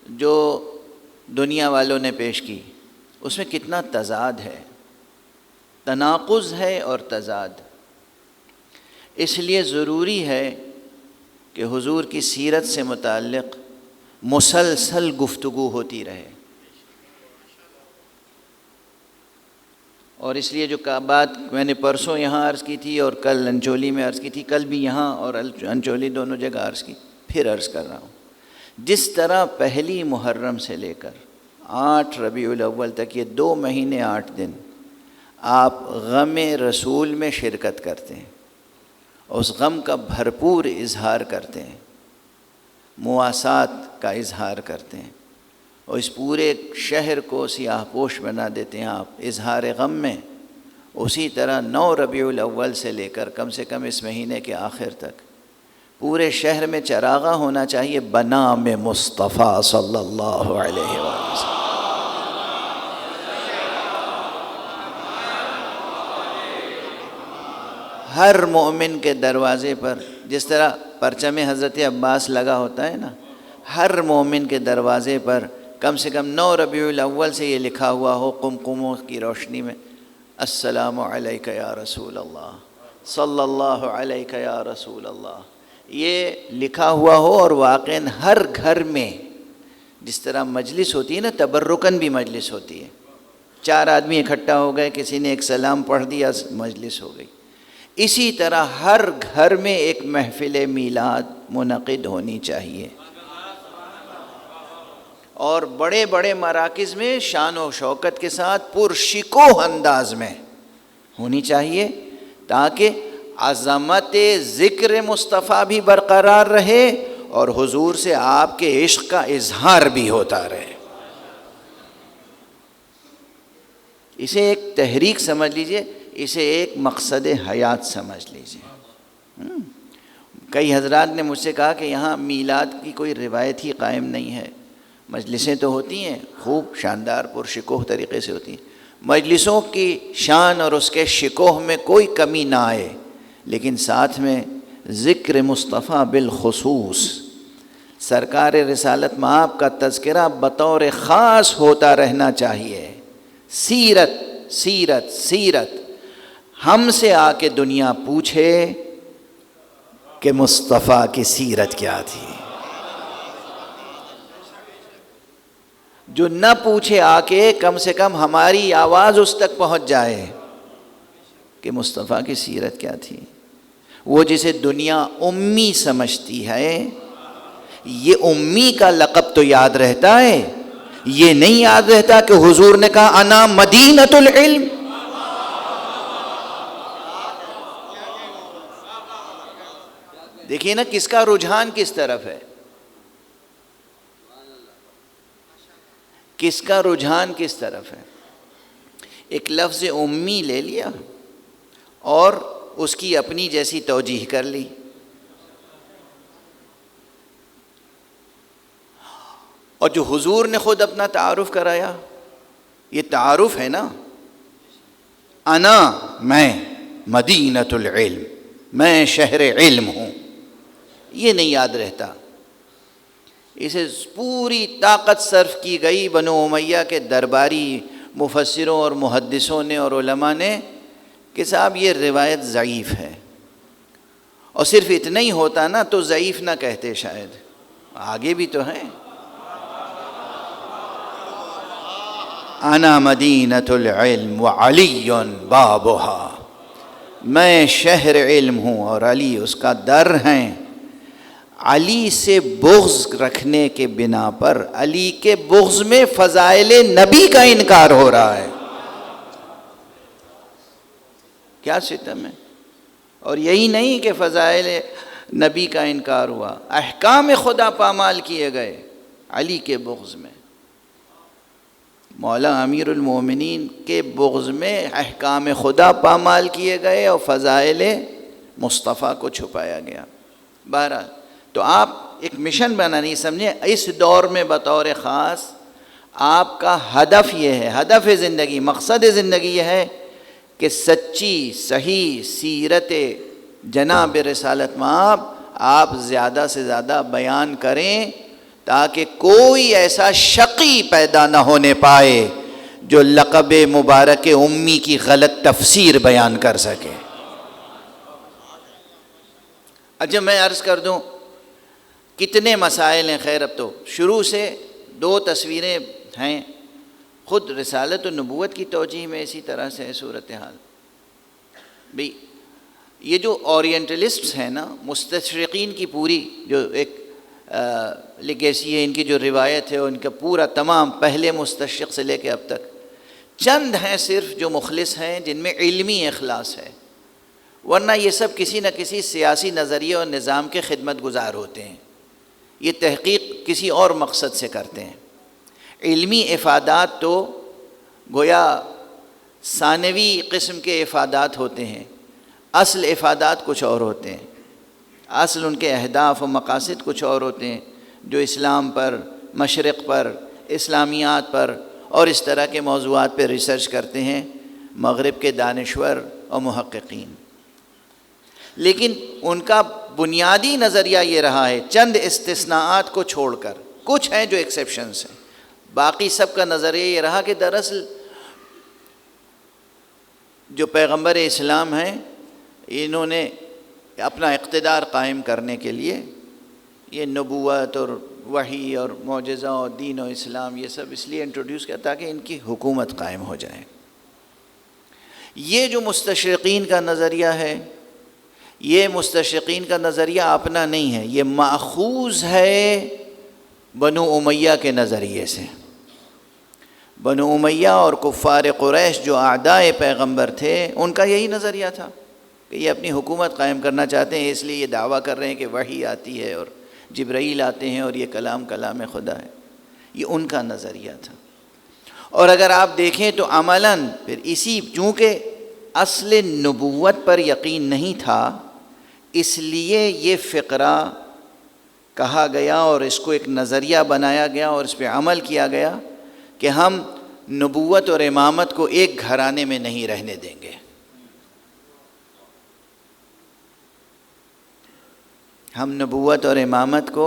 جو دنیا والوں نے پیش کی، اس میں کتنا تضاد ہے، تناقض ہے اور تضاد۔ اس لیے ضروری ہے کہ حضور کی سیرت سے متعلق مسلسل گفتگو ہوتی رہے۔ اور اس لیے جو بات میں نے پرسوں یہاں عرض کی تھی اور کل انچولی میں عرض کی تھی، کل بھی یہاں اور انچولی دونوں جگہ عرض کی، پھر عرض کر رہا ہوں۔ جس طرح پہلی محرم سے لے کر 8 ربیع الاول تک، یہ 2 مہینے 8 دن آپ غم رسول میں شرکت کرتے ہیں، اس غم کا بھرپور اظہار کرتے ہیں، مواسات کا اظہار کرتے ہیں، اور اس پورے شہر کو سیاہ پوش بنا دیتے ہیں آپ اظہار غم میں۔ اسی طرح 9 ربیع الاول سے لے کر کم سے کم اس مہینے کے آخر تک پورے شہر میں چراغاں ہونا چاہیے بنام مصطفیٰ صلی اللہ علیہ وسلم۔ ہر مومن کے دروازے پر، جس طرح پرچم حضرت عباس لگا ہوتا ہے نا، ہر مومن کے دروازے پر کم سے کم 9 ربیع الاول سے یہ لکھا ہوا ہو قمقموں کی روشنی میں، السلام علیک یا رسول اللہ، صلی اللہ علیک یا رسول اللہ، یہ لکھا ہوا ہو۔ اور واقعاً ہر گھر میں جس طرح مجلس ہوتی ہے نا، تبرکاً بھی مجلس ہوتی ہے، 4 آدمی اکٹھا ہو گئے، کسی نے ایک سلام پڑھ دیا، مجلس ہو گئی، اسی طرح ہر گھر میں ایک محفل میلاد منعقد ہونی چاہیے، اور بڑے بڑے مراکز میں شان و شوکت کے ساتھ پرشکوہ انداز میں ہونی چاہیے، تاکہ عظمت ذکر مصطفیٰ بھی برقرار رہے اور حضور سے آپ کے عشق کا اظہار بھی ہوتا رہے۔ اسے ایک تحریک سمجھ لیجئے، اسے ایک مقصد حیات سمجھ لیجئے۔ کئی حضرات نے مجھ سے کہا کہ یہاں میلاد کی کوئی روایت ہی قائم نہیں ہے، مجلسیں تو ہوتی ہیں خوب شاندار پرشکوہ طریقے سے ہوتی ہیں، مجلسوں کی شان اور اس کے شکوہ میں کوئی کمی نہ آئے، لیکن ساتھ میں ذکر مصطفیٰ بالخصوص سرکار رسالت مآب کا تذکرہ بطور خاص ہوتا رہنا چاہیے۔ سیرت سیرت سیرت، ہم سے آ کے دنیا پوچھے کہ مصطفیٰ کی سیرت کیا تھی، جو نہ پوچھے آ کے کم سے کم ہماری آواز اس تک پہنچ جائے کہ مصطفیٰ کی سیرت کیا تھی۔ وہ جسے دنیا امی سمجھتی ہے، یہ امی کا لقب تو یاد رہتا ہے، یہ نہیں یاد رہتا کہ حضور نے کہا انا مدینۃ العلم۔ دیکھیے نا کس کا رجحان کس طرف ہے، کس کا رجحان کس طرف ہے۔ ایک لفظ امی لے لیا اور اس کی اپنی جیسی توجیہ کر لی، اور جو حضور نے خود اپنا تعارف کرایا، یہ تعارف ہے نا، انا میں مدینۃ العلم، میں شہر علم ہوں، یہ نہیں یاد رہتا۔ اسے پوری طاقت صرف کی گئی بنو امیہ کے درباری مفسروں اور محدثوں نے اور علماء نے کہ صاحب یہ روایت ضعیف ہے، اور صرف اتنا ہی ہوتا نا تو ضعیف نہ کہتے، شاید آگے بھی تو ہیں، انا مدینۃ العلم وعلی بابھا، میں شہر علم ہوں اور علی اس کا در ہیں۔ علی سے بغض رکھنے کے بنا پر علی کے بغض میں فضائل نبی کا انکار ہو رہا ہے، کیا ستم ہے۔ اور یہی نہیں کہ فضائل نبی کا انکار ہوا، احکام خدا پامال کیے گئے علی کے بغض میں، مولا امیر المومنین کے بغض میں احکام خدا پامال کیے گئے اور فضائل مصطفیٰ کو چھپایا گیا۔ بہرحال تو آپ ایک مشن بنانی سمجھیں، اس دور میں بطور خاص آپ کا ہدف یہ ہے، ہدف زندگی، مقصد زندگی یہ ہے کہ سچی صحیح سیرت جناب رسالت مآب آپ زیادہ سے زیادہ بیان کریں، تاکہ کوئی ایسا شقی پیدا نہ ہونے پائے جو لقب مبارک امی کی غلط تفسیر بیان کر سکے۔ اچھا میں عرض کر دوں کتنے مسائل ہیں، خیر اب تو شروع سے دو تصویریں ہیں، خود رسالت و نبوت کی توجیہ میں اسی طرح سے ہے صورتحال۔ بھئی یہ جو اورینٹلسٹس ہیں نا، مستشرقین کی پوری جو ایک لیگیسی ہے، ان کی جو روایت ہے، ان کا پورا تمام پہلے مستشرق سے لے کے اب تک، چند ہیں صرف جو مخلص ہیں جن میں علمی اخلاص ہے، ورنہ یہ سب کسی نہ کسی سیاسی نظریے اور نظام کے خدمت گزار ہوتے ہیں، یہ تحقیق کسی اور مقصد سے کرتے ہیں۔ علمی افادات تو گویا ثانوی قسم کے افادات ہوتے ہیں، اصل افادات کچھ اور ہوتے ہیں، اصل ان کے اہداف و مقاصد کچھ اور ہوتے ہیں، جو اسلام پر، مشرق پر، اسلامیات پر اور اس طرح کے موضوعات پہ ریسرچ کرتے ہیں مغرب کے دانشور اور محققین۔ لیکن ان کا بنیادی نظریہ یہ رہا ہے، چند استثناءات کو چھوڑ کر، کچھ ہیں جو ایکسیپشنز ہیں، باقی سب کا نظریہ یہ رہا کہ دراصل جو پیغمبر اسلام ہیں انہوں نے اپنا اقتدار قائم کرنے کے لیے یہ نبوت اور وحی اور معجزہ اور دین و اسلام یہ سب اس لیے انٹروڈیوس کیا تاکہ ان کی حکومت قائم ہو جائے۔ یہ جو مستشرقین کا نظریہ ہے، یہ مستشرقین کا نظریہ اپنا نہیں ہے، یہ ماخوذ ہے بنو امیہ کے نظریے سے۔ بنو امیہ اور کفار قریش جو اعدائے پیغمبر تھے، ان کا یہی نظریہ تھا کہ یہ اپنی حکومت قائم کرنا چاہتے ہیں، اس لیے یہ دعویٰ کر رہے ہیں کہ وحی آتی ہے اور جبرائیل آتے ہیں اور یہ کلام خدا ہے، یہ ان کا نظریہ تھا۔ اور اگر آپ دیکھیں تو عملاً پھر اسی، چونکہ اصل نبوت پر یقین نہیں تھا، اس لیے یہ فقرہ کہا گیا اور اس کو ایک نظریہ بنایا گیا اور اس پہ عمل کیا گیا کہ ہم نبوت اور امامت کو ایک گھرانے میں نہیں رہنے دیں گے. ہم نبوت اور امامت کو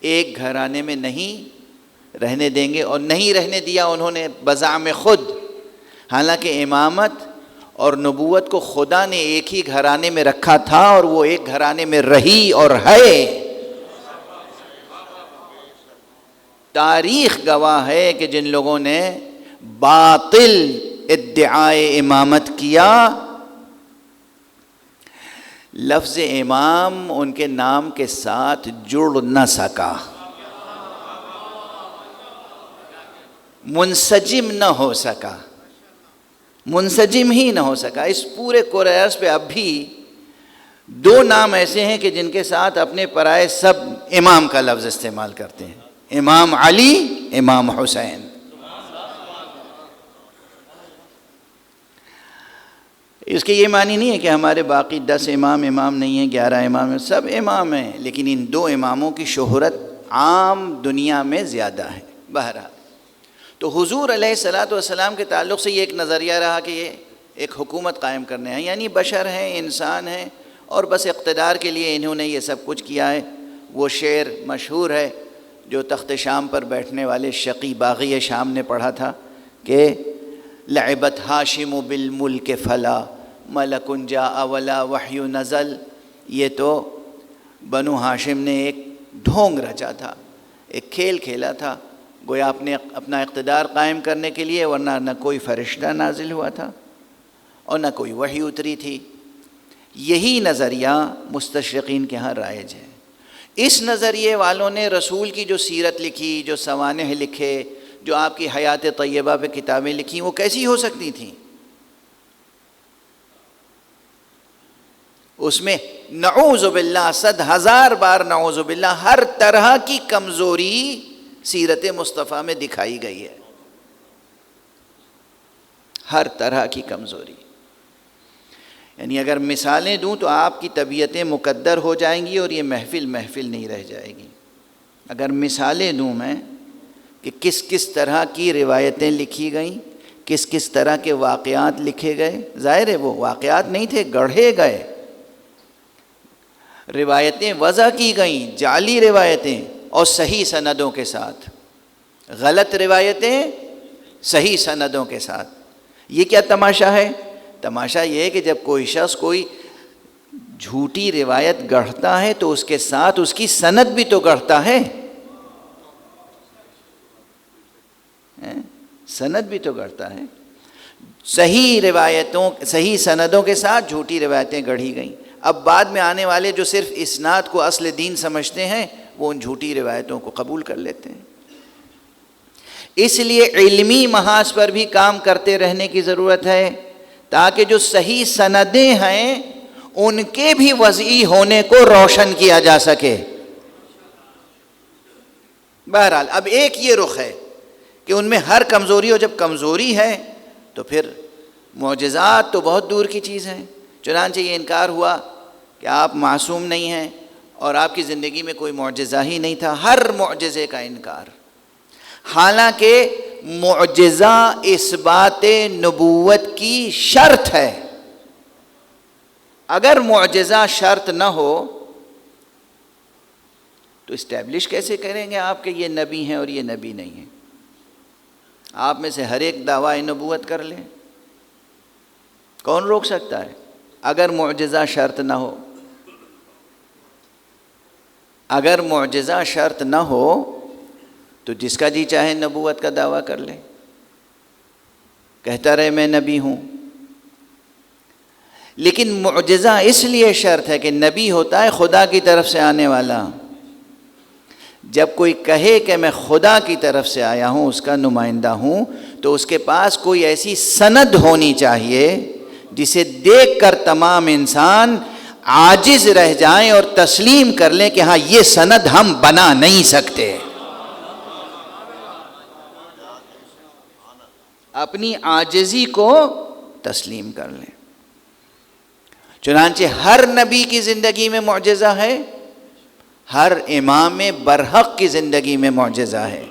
ایک گھرانے میں نہیں رہنے دیں گے، اور نہیں رہنے دیا انہوں نے بزعم خود، حالانکہ امامت اور نبوت کو خدا نے ایک ہی گھرانے میں رکھا تھا اور وہ ایک گھرانے میں رہی اور ہے. تاریخ گواہ ہے کہ جن لوگوں نے باطل ادعائے امامت کیا، لفظ امام ان کے نام کے ساتھ جڑ نہ سکا، منسجم نہ ہو سکا، منسجم ہی نہ ہو سکا. اس پورے قریش پہ اب بھی 2 نام ایسے ہیں کہ جن کے ساتھ اپنے پرائے سب امام کا لفظ استعمال کرتے ہیں، امام علی، امام حسین. اس کے یہ معنی نہیں ہے کہ ہمارے باقی 10 امام نہیں ہیں، 11 امام ہیں، سب امام ہیں، لیکن ان 2 اماموں کی شہرت عام دنیا میں زیادہ ہے. بہرحال تو حضور علیہ الصلاۃ والسلام کے تعلق سے یہ ایک نظریہ رہا کہ یہ ایک حکومت قائم کرنے ہیں، یعنی بشر ہیں، انسان ہیں، اور بس اقتدار کے لیے انہوں نے یہ سب کچھ کیا ہے. وہ شعر مشہور ہے جو تخت شام پر بیٹھنے والے شقی باغی شام نے پڑھا تھا کہ لعبت ہاشم بالملک فلا ملک جاء ولا وحی نزل. یہ تو بنو ہاشم نے ایک ڈھونگ رچا تھا، ایک کھیل کھیلا تھا، گویا اپنا اقتدار قائم کرنے کے لیے، ورنہ نہ کوئی فرشتہ نازل ہوا تھا اور نہ کوئی وحی اتری تھی. یہی نظریہ مستشرقین کے ہاں رائج ہے. اس نظریے والوں نے رسول کی جو سیرت لکھی، جو سوانح لکھے، جو آپ کی حیات طیبہ پہ کتابیں لکھی، وہ کیسی ہو سکتی تھیں؟ اس میں نعوذ باللہ 100,000 بار نعوذ باللہ ہر طرح کی کمزوری سیرت مصطفیٰ میں دکھائی گئی ہے، ہر طرح کی کمزوری. یعنی اگر مثالیں دوں تو آپ کی طبیعتیں مقدر ہو جائیں گی اور یہ محفل نہیں رہ جائے گی. اگر مثالیں دوں میں کہ کس کس طرح کی روایتیں لکھی گئیں، کس کس طرح کے واقعات لکھے گئے. ظاہر ہے وہ واقعات نہیں تھے، گڑھے گئے، روایتیں وضع کی گئیں، جعلی روایتیں اور صحیح سندوں کے ساتھ، غلط روایتیں صحیح سندوں کے ساتھ. یہ کیا تماشا ہے؟ تماشا یہ ہے کہ جب کوئی شخص کوئی جھوٹی روایت گڑھتا ہے تو اس کے ساتھ اس کی سند بھی تو گڑھتا ہے، سند بھی تو گڑھتا ہے. صحیح روایتوں، صحیح سندوں کے ساتھ جھوٹی روایتیں گڑھی گئیں. اب بعد میں آنے والے جو صرف اسناد کو اصل دین سمجھتے ہیں وہ ان جھوٹی روایتوں کو قبول کر لیتے ہیں. اس لیے علمی محاذ پر بھی کام کرتے رہنے کی ضرورت ہے تاکہ جو صحیح سندیں ہیں ان کے بھی وضعی ہونے کو روشن کیا جا سکے. بہرحال اب ایک یہ رخ ہے کہ ان میں ہر کمزوری ہو. جب کمزوری ہے تو پھر معجزات تو بہت دور کی چیز ہیں. چنانچہ یہ انکار ہوا کہ آپ معصوم نہیں ہیں اور آپ کی زندگی میں کوئی معجزہ ہی نہیں تھا، ہر معجزے کا انکار. حالانکہ معجزہ اثبات نبوت کی شرط ہے. اگر معجزہ شرط نہ ہو تو اسٹیبلش کیسے کریں گے آپ کہ یہ نبی ہیں اور یہ نبی نہیں ہیں؟ آپ میں سے ہر ایک دعویٰ نبوت کر لیں، کون روک سکتا ہے؟ اگر معجزہ شرط نہ ہو، اگر معجزہ شرط نہ ہو تو جس کا جی چاہے نبوت کا دعویٰ کر لے، کہتا رہے میں نبی ہوں. لیکن معجزہ اس لیے شرط ہے کہ نبی ہوتا ہے خدا کی طرف سے آنے والا. جب کوئی کہے کہ میں خدا کی طرف سے آیا ہوں، اس کا نمائندہ ہوں، تو اس کے پاس کوئی ایسی سند ہونی چاہیے جسے دیکھ کر تمام انسان عاجز رہ جائیں اور تسلیم کر لیں کہ ہاں یہ سند ہم بنا نہیں سکتے. اپنی عاجزی کو تسلیم کر لیں۔ چنانچہ ہر نبی کی زندگی میں معجزہ ہے، ہر امام برحق کی زندگی میں معجزہ ہے۔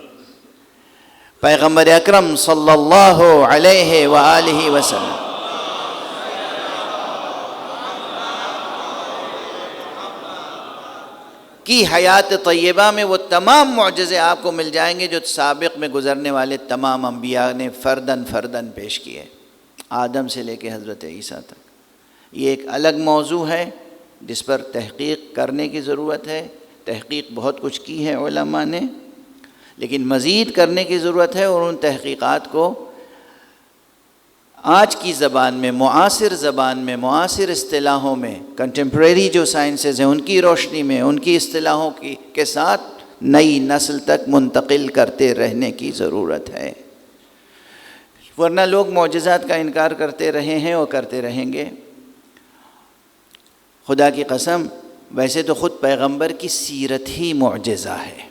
پیغمبر اکرم صلی اللہ علیہ وآلہ وسلم کی حیات طیبہ میں وہ تمام معجزے آپ کو مل جائیں گے جو سابق میں گزرنے والے تمام انبیاء نے فرداً فرداً پیش کیے، آدم سے لے کے حضرت عیسیٰ تک۔ یہ ایک الگ موضوع ہے جس پر تحقیق کرنے کی ضرورت ہے۔ تحقیق بہت کچھ کی ہے علماء نے، لیکن مزید کرنے کی ضرورت ہے، اور ان تحقیقات کو آج کی زبان میں، معاصر زبان میں، معاصر اصطلاحوں میں، کنٹمپریری جو سائنسز ہیں ان کی روشنی میں، ان کی اصطلاحوں کے ساتھ نئی نسل تک منتقل کرتے رہنے کی ضرورت ہے، ورنہ لوگ معجزات کا انکار کرتے رہے ہیں اور کرتے رہیں گے۔ خدا کی قسم، ویسے تو خود پیغمبر کی سیرت ہی معجزہ ہے،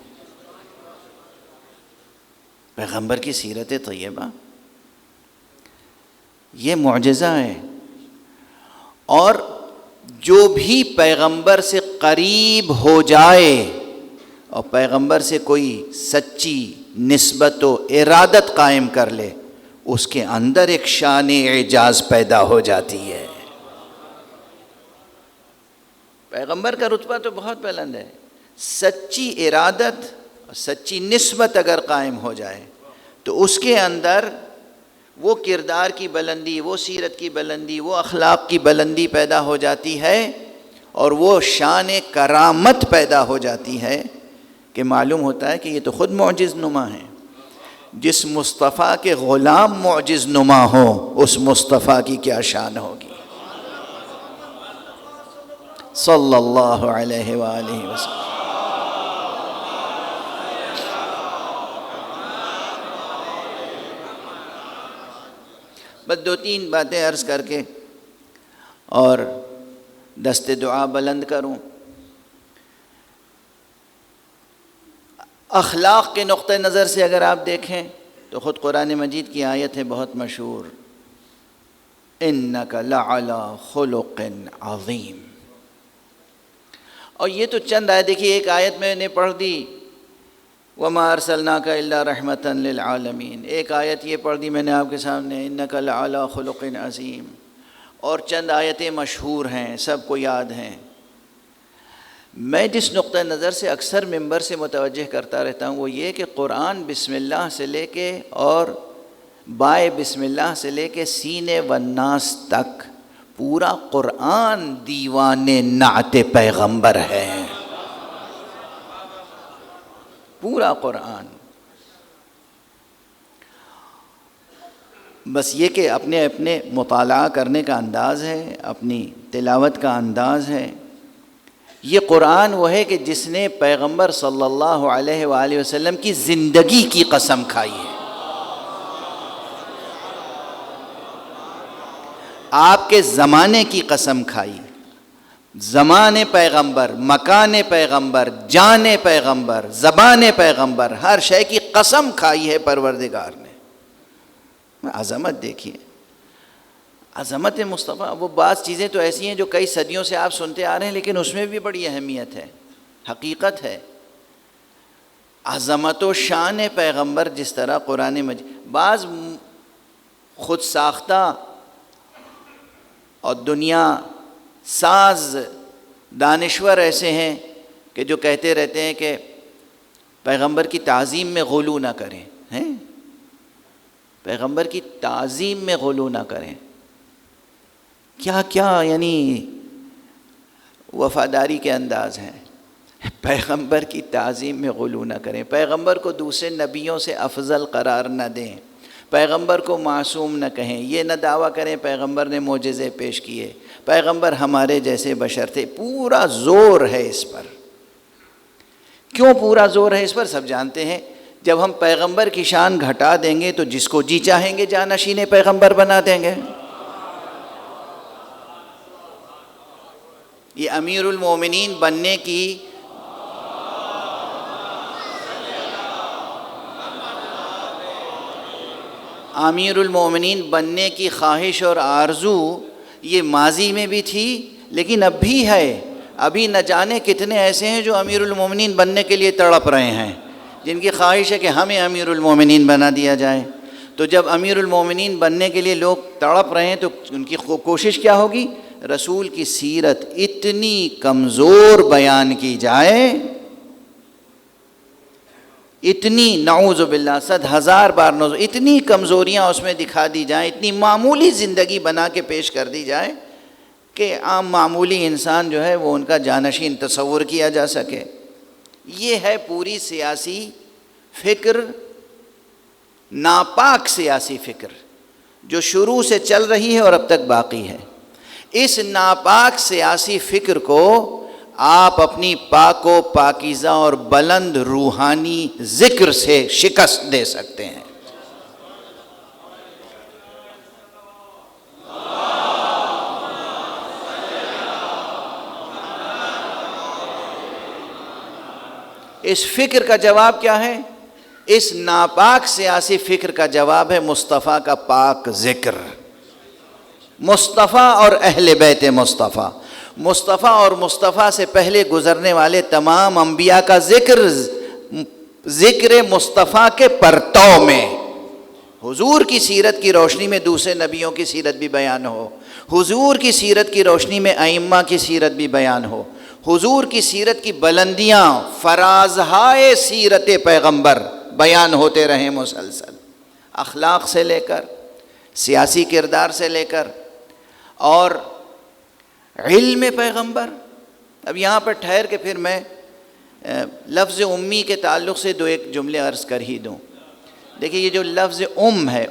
پیغمبر کی سیرت طیبہ یہ معجزہ ہے، اور جو بھی پیغمبر سے قریب ہو جائے اور پیغمبر سے کوئی سچی نسبت و ارادت قائم کر لے، اس کے اندر ایک شان اعجاز پیدا ہو جاتی ہے۔ پیغمبر کا رتبہ تو بہت بلند ہے، سچی ارادت اور سچی نسبت اگر قائم ہو جائے تو اس کے اندر وہ کردار کی بلندی، وہ سیرت کی بلندی، وہ اخلاق کی بلندی پیدا ہو جاتی ہے، اور وہ شان کرامت پیدا ہو جاتی ہے کہ معلوم ہوتا ہے کہ یہ تو خود معجز نما ہے۔ جس مصطفیٰ کے غلام معجز نما ہو، اس مصطفیٰ کی کیا شان ہوگی، صلی اللہ علیہ وآلہ وسلم۔ بس دو تین باتیں عرض کر کے اور دست دعا بلند کروں۔ اخلاق کے نقطہ نظر سے اگر آپ دیکھیں تو خود قرآن مجید کی آیت ہے بہت مشہور، اِنَّكَ لَعَلَىٰ خُلُقٍ عَظِيمٍ، اور یہ تو چند آیت، دیکھیے ایک آیت میں نے پڑھ دی وَمَا أَرْسَلْنَاكَ إِلَّا رَحْمَةً لِلْعَالَمِينَ، ایک آیت یہ پڑھ دی میں نے آپ کے سامنے اِنَّكَ لَعَلَىٰ خُلُقٍ عَظِيمٍ، اور چند آیتیں مشہور ہیں، سب کو یاد ہیں۔ میں جس نقطہ نظر سے اکثر ممبر سے متوجہ کرتا رہتا ہوں وہ یہ کہ قرآن بسم اللہ سے لے کے اور بائے بسم اللہ سے لے کے سینے والناس تک پورا قرآن دیوان نعت پیغمبر ہے، پورا قرآن۔ بس یہ کہ اپنے اپنے مطالعہ کرنے کا انداز ہے، اپنی تلاوت کا انداز ہے۔ یہ قرآن وہ ہے کہ جس نے پیغمبر صلی اللہ علیہ وآلہ وسلم کی زندگی کی قسم کھائی ہے، آپ کے زمانے کی قسم کھائی، زمان پیغمبر، مکان پیغمبر، جان پیغمبر، زبان پیغمبر، ہر شے کی قسم کھائی ہے پروردگار نے۔ عظمت دیکھیے، عظمت مصطفیٰ۔ وہ بعض چیزیں تو ایسی ہیں جو کئی صدیوں سے آپ سنتے آ رہے ہیں، لیکن اس میں بھی بڑی اہمیت ہے، حقیقت ہے۔ عظمت و شان پیغمبر جس طرح قرآن مجید، بعض خود ساختہ اور دنیا ساز دانشور ایسے ہیں کہ جو کہتے رہتے ہیں کہ پیغمبر کی تعظیم میں غلو نہ کریں، ہیں پیغمبر کی تعظیم میں غلو نہ کریں۔ کیا کیا یعنی وفاداری کے انداز ہیں، پیغمبر کی تعظیم میں غلو نہ کریں، پیغمبر کو دوسرے نبیوں سے افضل قرار نہ دیں، پیغمبر کو معصوم نہ کہیں، یہ نہ دعویٰ کریں پیغمبر نے معجزے پیش کیے، پیغمبر ہمارے جیسے بشر تھے۔ پورا زور ہے اس پر۔ کیوں پورا زور ہے اس پر؟ سب جانتے ہیں، جب ہم پیغمبر کی شان گھٹا دیں گے تو جس کو جی چاہیں گے جانشین پیغمبر بنا دیں گے۔ یہ امیر المومنین بننے کی امیر المومنین بننے کی خواہش اور آرزو یہ ماضی میں بھی تھی لیکن اب بھی ہے. ابھی نہ جانے کتنے ایسے ہیں جو امیر المومنین بننے کے لیے تڑپ رہے ہیں، جن کی خواہش ہے کہ ہمیں امیر المومنین بنا دیا جائے. تو جب امیر المومنین بننے کے لیے لوگ تڑپ رہے ہیں تو ان کی کوشش کیا ہوگی؟ رسول کی سیرت اتنی کمزور بیان کی جائے، اتنی نعوذ باللہ 100,000 بار نعوذ، اتنی کمزوریاں اس میں دکھا دی جائیں، اتنی معمولی زندگی بنا کے پیش کر دی جائے کہ عام معمولی انسان جو ہے وہ ان کا جانشین تصور کیا جا سکے. یہ ہے پوری سیاسی فکر، ناپاک سیاسی فکر جو شروع سے چل رہی ہے اور اب تک باقی ہے. اس ناپاک سیاسی فکر کو آپ اپنی پاک و پاکیزہ اور بلند روحانی ذکر سے شکست دے سکتے ہیں. اس فکر کا جواب کیا ہے؟ اس ناپاک سیاسی فکر کا جواب ہے مصطفیٰ کا پاک ذکر. مصطفیٰ اور اہل بیت مصطفیٰ، مصطفیٰ اور مصطفیٰ سے پہلے گزرنے والے تمام انبیاء کا ذکر مصطفیٰ کے پرتو میں. حضور کی سیرت کی روشنی میں دوسرے نبیوں کی سیرت بھی بیان ہو، حضور کی سیرت کی روشنی میں ائمہ کی سیرت بھی بیان ہو، حضور کی سیرت کی بلندیاں، فرازہائے سیرت پیغمبر بیان ہوتے رہیں مسلسل، اخلاق سے لے کر، سیاسی کردار سے لے کر اور علم پیغمبر. اب یہاں پر ٹھہر کے پھر میں لفظ امی کے تعلق سے 2 جملے عرض کر ہی دوں. دیکھیے یہ جو لفظ ہے،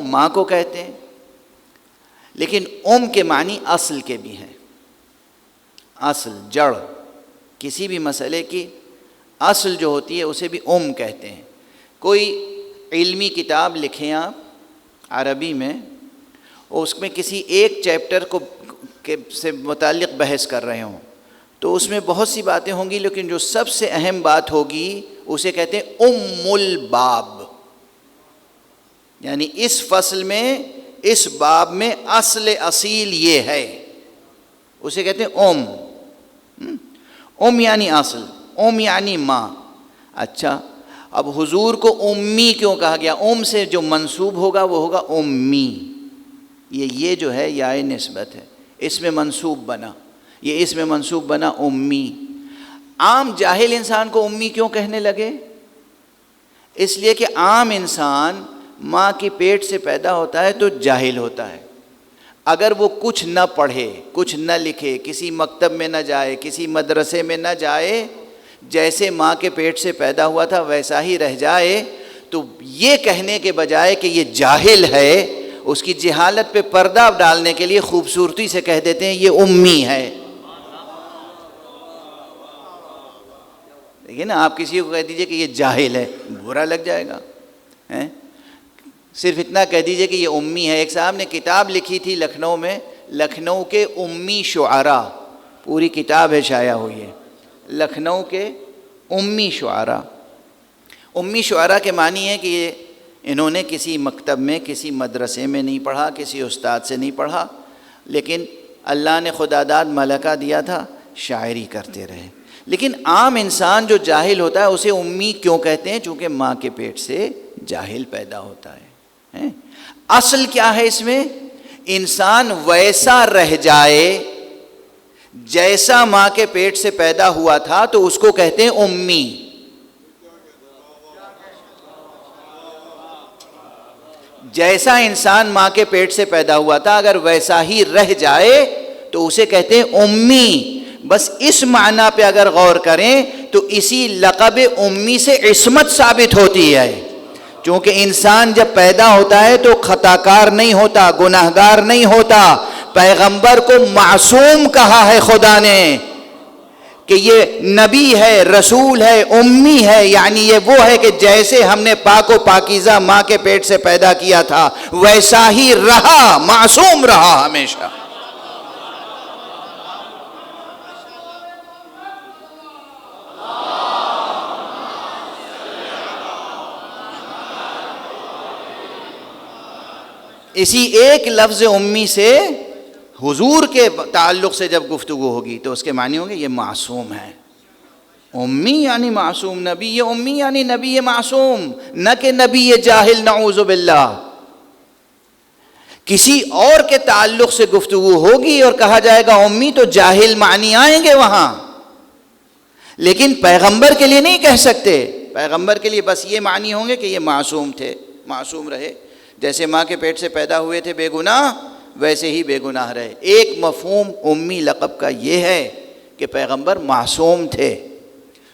ماں کو کہتے ہیں، لیکن کے معنی اصل کے بھی ہیں. اصل، جڑ، کسی بھی مسئلے کی اصل جو ہوتی ہے اسے بھی کہتے ہیں. کوئی علمی کتاب لکھیں آپ عربی میں، اس میں کسی ایک چیپٹر سے متعلق بحث کر رہے ہوں تو اس میں بہت سی باتیں ہوں گی، لیکن جو سب سے اہم بات ہوگی اسے کہتے ہیں الباب. یعنی اس فصل میں، اس باب میں اصیل یہ ہے، اسے کہتے ہیں یعنی اصل، یعنی ماں. اچھا، اب حضور کو امی کیوں کہا گیا؟ سے جو منسوب ہوگا وہ ہوگا امی. یہ جو ہے یا نسبت ہے، اس میں منسوب بنا، یہ اس میں منسوب بنا امی. عام جاہل انسان کو امی کیوں کہنے لگے؟ اس لیے کہ عام انسان ماں کی پیٹ سے پیدا ہوتا ہے تو جاہل ہوتا ہے. اگر وہ کچھ نہ پڑھے، کچھ نہ لکھے، کسی مکتب میں نہ جائے، کسی مدرسے میں نہ جائے، جیسے ماں کے پیٹ سے پیدا ہوا تھا ویسا ہی رہ جائے، تو یہ کہنے کے بجائے کہ یہ جاہل ہے، اس کی جہالت پہ پردہ ڈالنے کے لیے خوبصورتی سے کہہ دیتے ہیں یہ امی ہے. دیکھیے نا، آپ کسی کو کہہ دیجئے کہ یہ جاہل ہے، برا لگ جائے گا. صرف اتنا کہہ دیجئے کہ یہ امی ہے. ایک صاحب نے کتاب لکھی تھی لکھنؤ میں، لکھنؤ کے امی شعراء، پوری کتاب ہے شائع ہوئی ہے، لکھنؤ کے امی شعراء. امی شعراء کے معنی ہے کہ انہوں نے کسی مکتب میں، کسی مدرسے میں نہیں پڑھا، کسی استاد سے نہیں پڑھا، لیکن اللہ نے خداداد ملکہ دیا تھا، شاعری کرتے رہے. لیکن عام انسان جو جاہل ہوتا ہے اسے امی کیوں کہتے ہیں؟ چونکہ ماں کے پیٹ سے جاہل پیدا ہوتا ہے. اصل کیا ہے اس میں؟ انسان ویسا رہ جائے جیسا ماں کے پیٹ سے پیدا ہوا تھا تو اس کو کہتے ہیں امی. جیسا انسان ماں کے پیٹ سے پیدا ہوا تھا اگر ویسا ہی رہ جائے تو اسے کہتے ہیں امی. بس اس معنی پہ اگر غور کریں تو اسی لقب امی سے عصمت ثابت ہوتی ہے. چونکہ انسان جب پیدا ہوتا ہے تو خطا کار نہیں ہوتا، گناہگار نہیں ہوتا. پیغمبر کو معصوم کہا ہے خدا نے کہ یہ نبی ہے، رسول ہے، امی ہے. یعنی یہ وہ ہے کہ جیسے ہم نے پاک و پاکیزہ ماں کے پیٹ سے پیدا کیا تھا ویسا ہی رہا، معصوم رہا ہمیشہ. اسی ایک لفظ امی سے حضور کے تعلق سے جب گفتگو ہوگی تو اس کے معنی ہوں گے یہ معصوم ہے. امی یعنی معصوم، نبی امی یعنی نبی معصوم، نہ کہ نبی جاہل نعوذ باللہ. کسی اور کے تعلق سے گفتگو ہوگی اور کہا جائے گا امی تو جاہل معنی آئیں گے وہاں، لیکن پیغمبر کے لیے نہیں کہہ سکتے. پیغمبر کے لیے بس یہ معنی ہوں گے کہ یہ معصوم تھے، معصوم رہے. جیسے ماں کے پیٹ سے پیدا ہوئے تھے بے گناہ، ویسے ہی بے گناہ رہے. ایک مفہوم امی لقب کا یہ ہے کہ پیغمبر معصوم تھے.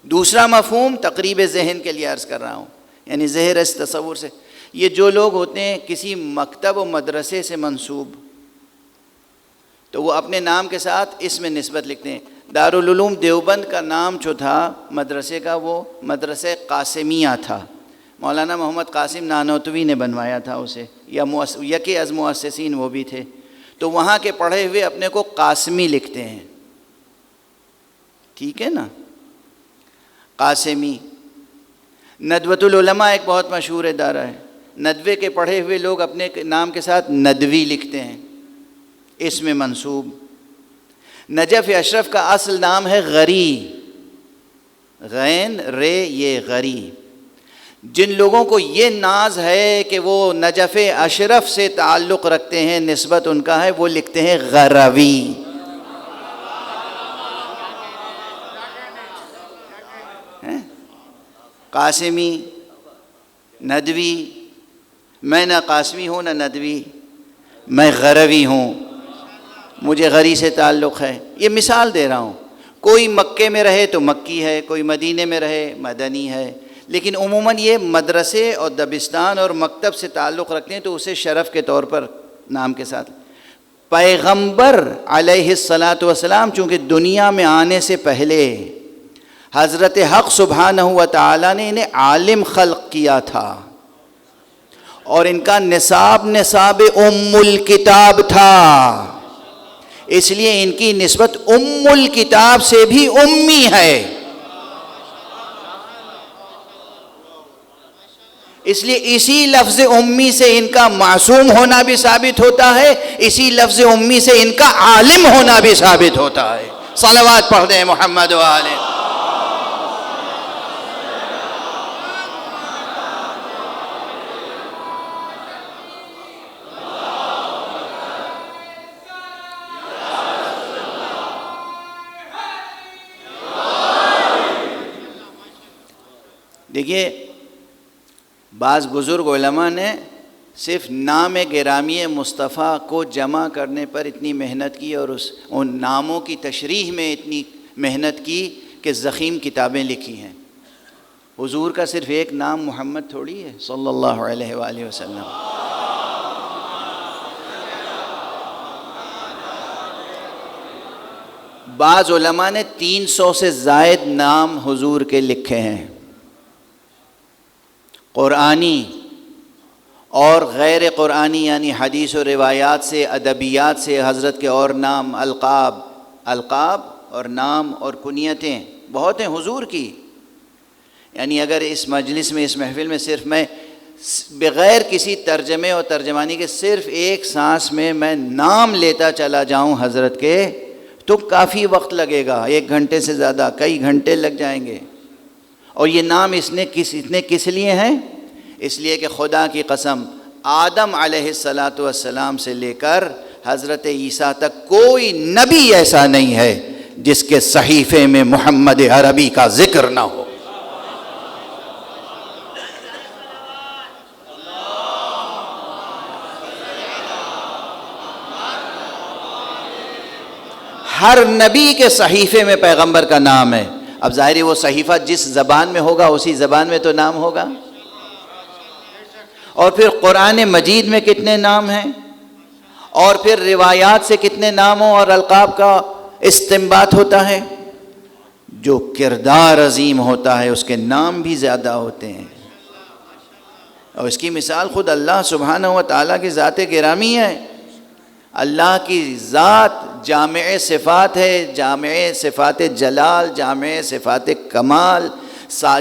دوسرا مفہوم تقریب ذہن کے لیے عرض کر رہا ہوں، یعنی ظاہر اس تصور سے، یہ جو لوگ ہوتے ہیں کسی مکتب و مدرسے سے منسوب، تو وہ اپنے نام کے ساتھ اس میں نسبت لکھتے ہیں. دارالعلوم دیوبند کا نام جو تھا مدرسے کا وہ مدرسہ قاسمیہ تھا. مولانا محمد قاسم نانوتوی نے بنوایا تھا اسے، یا یکی از مؤسسین وہ بھی تھے. تو وہاں کے پڑھے ہوئے اپنے کو قاسمی لکھتے ہیں، ٹھیک ہے نا، قاسمی. ندوۃ العلماء ایک بہت مشہور ادارہ ہے، ندوے کے پڑھے ہوئے لوگ اپنے نام کے ساتھ ندوی لکھتے ہیں، اس میں منسوب. نجف اشرف کا اصل نام ہے غری، غین رے یہ غری. جن لوگوں کو یہ ناز ہے کہ وہ نجف اشرف سے تعلق رکھتے ہیں، نسبت ان کا ہے، وہ لکھتے ہیں غروی. قاسمی، ندوی. میں نہ قاسمی ہوں نہ ندوی، میں غروی ہوں، مجھے غری سے تعلق ہے. یہ مثال دے رہا ہوں. کوئی مکے میں رہے تو مکی ہے، کوئی مدینے میں رہے مدنی ہے، لیکن عموماً یہ مدرسے اور دبستان اور مکتب سے تعلق رکھتے ہیں تو اسے شرف کے طور پر نام کے ساتھ. پیغمبر علیہ الصلاۃ والسلام چونکہ دنیا میں آنے سے پہلے حضرت حق سبحانہ و تعالیٰ نے انہیں عالم خلق کیا تھا، اور ان کا نصاب ام الکتاب تھا، اس لیے ان کی نسبت ام الکتاب سے بھی امی ہے. اس لیے اسی لفظ امی سے ان کا معصوم ہونا بھی ثابت ہوتا ہے، اسی لفظ امی سے ان کا عالم ہونا بھی ثابت ہوتا ہے. صلوات پڑھ دیں محمد و آلہ. دیکھیے بعض بزرگ علماء نے صرف نام گرامی مصطفیٰ کو جمع کرنے پر اتنی محنت کی اور ان ناموں کی تشریح میں اتنی محنت کی کہ ضخیم کتابیں لکھی ہیں. حضور کا صرف ایک نام محمد تھوڑی ہے صلی اللہ علیہ وآلہ وسلم. بعض علماء نے 300 سے زائد نام حضور کے لکھے ہیں، قرآنی اور غیر قرآنی، یعنی حدیث و روایات سے، ادبیات سے حضرت کے اور نام، القاب اور نام اور کنیتیں بہت ہیں حضور کی. یعنی اگر اس مجلس میں، اس محفل میں صرف میں بغیر کسی ترجمے اور ترجمانی کے صرف ایک سانس میں میں نام لیتا چلا جاؤں حضرت کے تو کافی وقت لگے گا، 1 گھنٹے سے زیادہ، کئی گھنٹے لگ جائیں گے. اور یہ نام اتنے کس لیے ہیں؟ اس لیے کہ خدا کی قسم آدم علیہ الصلاۃ والسلام سے لے کر حضرت عیسیٰ تک کوئی نبی ایسا نہیں ہے جس کے صحیفے میں محمد عربی کا ذکر نہ ہو. ہر نبی کے صحیفے میں پیغمبر کا نام ہے. اب ظاہر ہے وہ صحیفہ جس زبان میں ہوگا اسی زبان میں تو نام ہوگا. اور پھر قرآن مجید میں کتنے نام ہیں، اور پھر روایات سے کتنے ناموں اور القاب کا استنباط ہوتا ہے. جو کردار عظیم ہوتا ہے اس کے نام بھی زیادہ ہوتے ہیں. اور اس کی مثال خود اللہ سبحانہ و تعالیٰ کی ذات گرامی ہے. اللہ کی ذات جامع صفات ہے، جامع صفات جلال، جامع صفات کمال،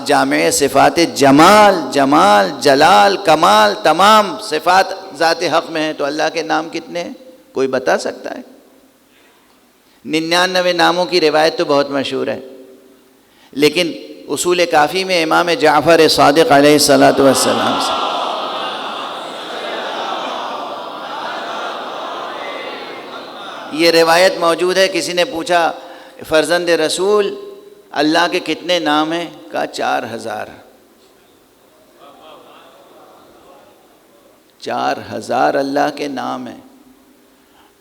جامع صفات جمال، جمال، جلال، کمال، تمام صفات ذات حق میں ہیں، تو اللہ کے نام کتنے ہیں؟ کوئی بتا سکتا ہے؟ 99 ناموں کی روایت تو بہت مشہور ہے، لیکن اصول کافی میں امام جعفر صادق علیہ الصلاۃ والسلام سے یہ روایت موجود ہے. کسی نے پوچھا فرزند رسول اللہ کے کتنے نام ہیں؟ کہا 4000. 4000 اللہ کے نام ہیں.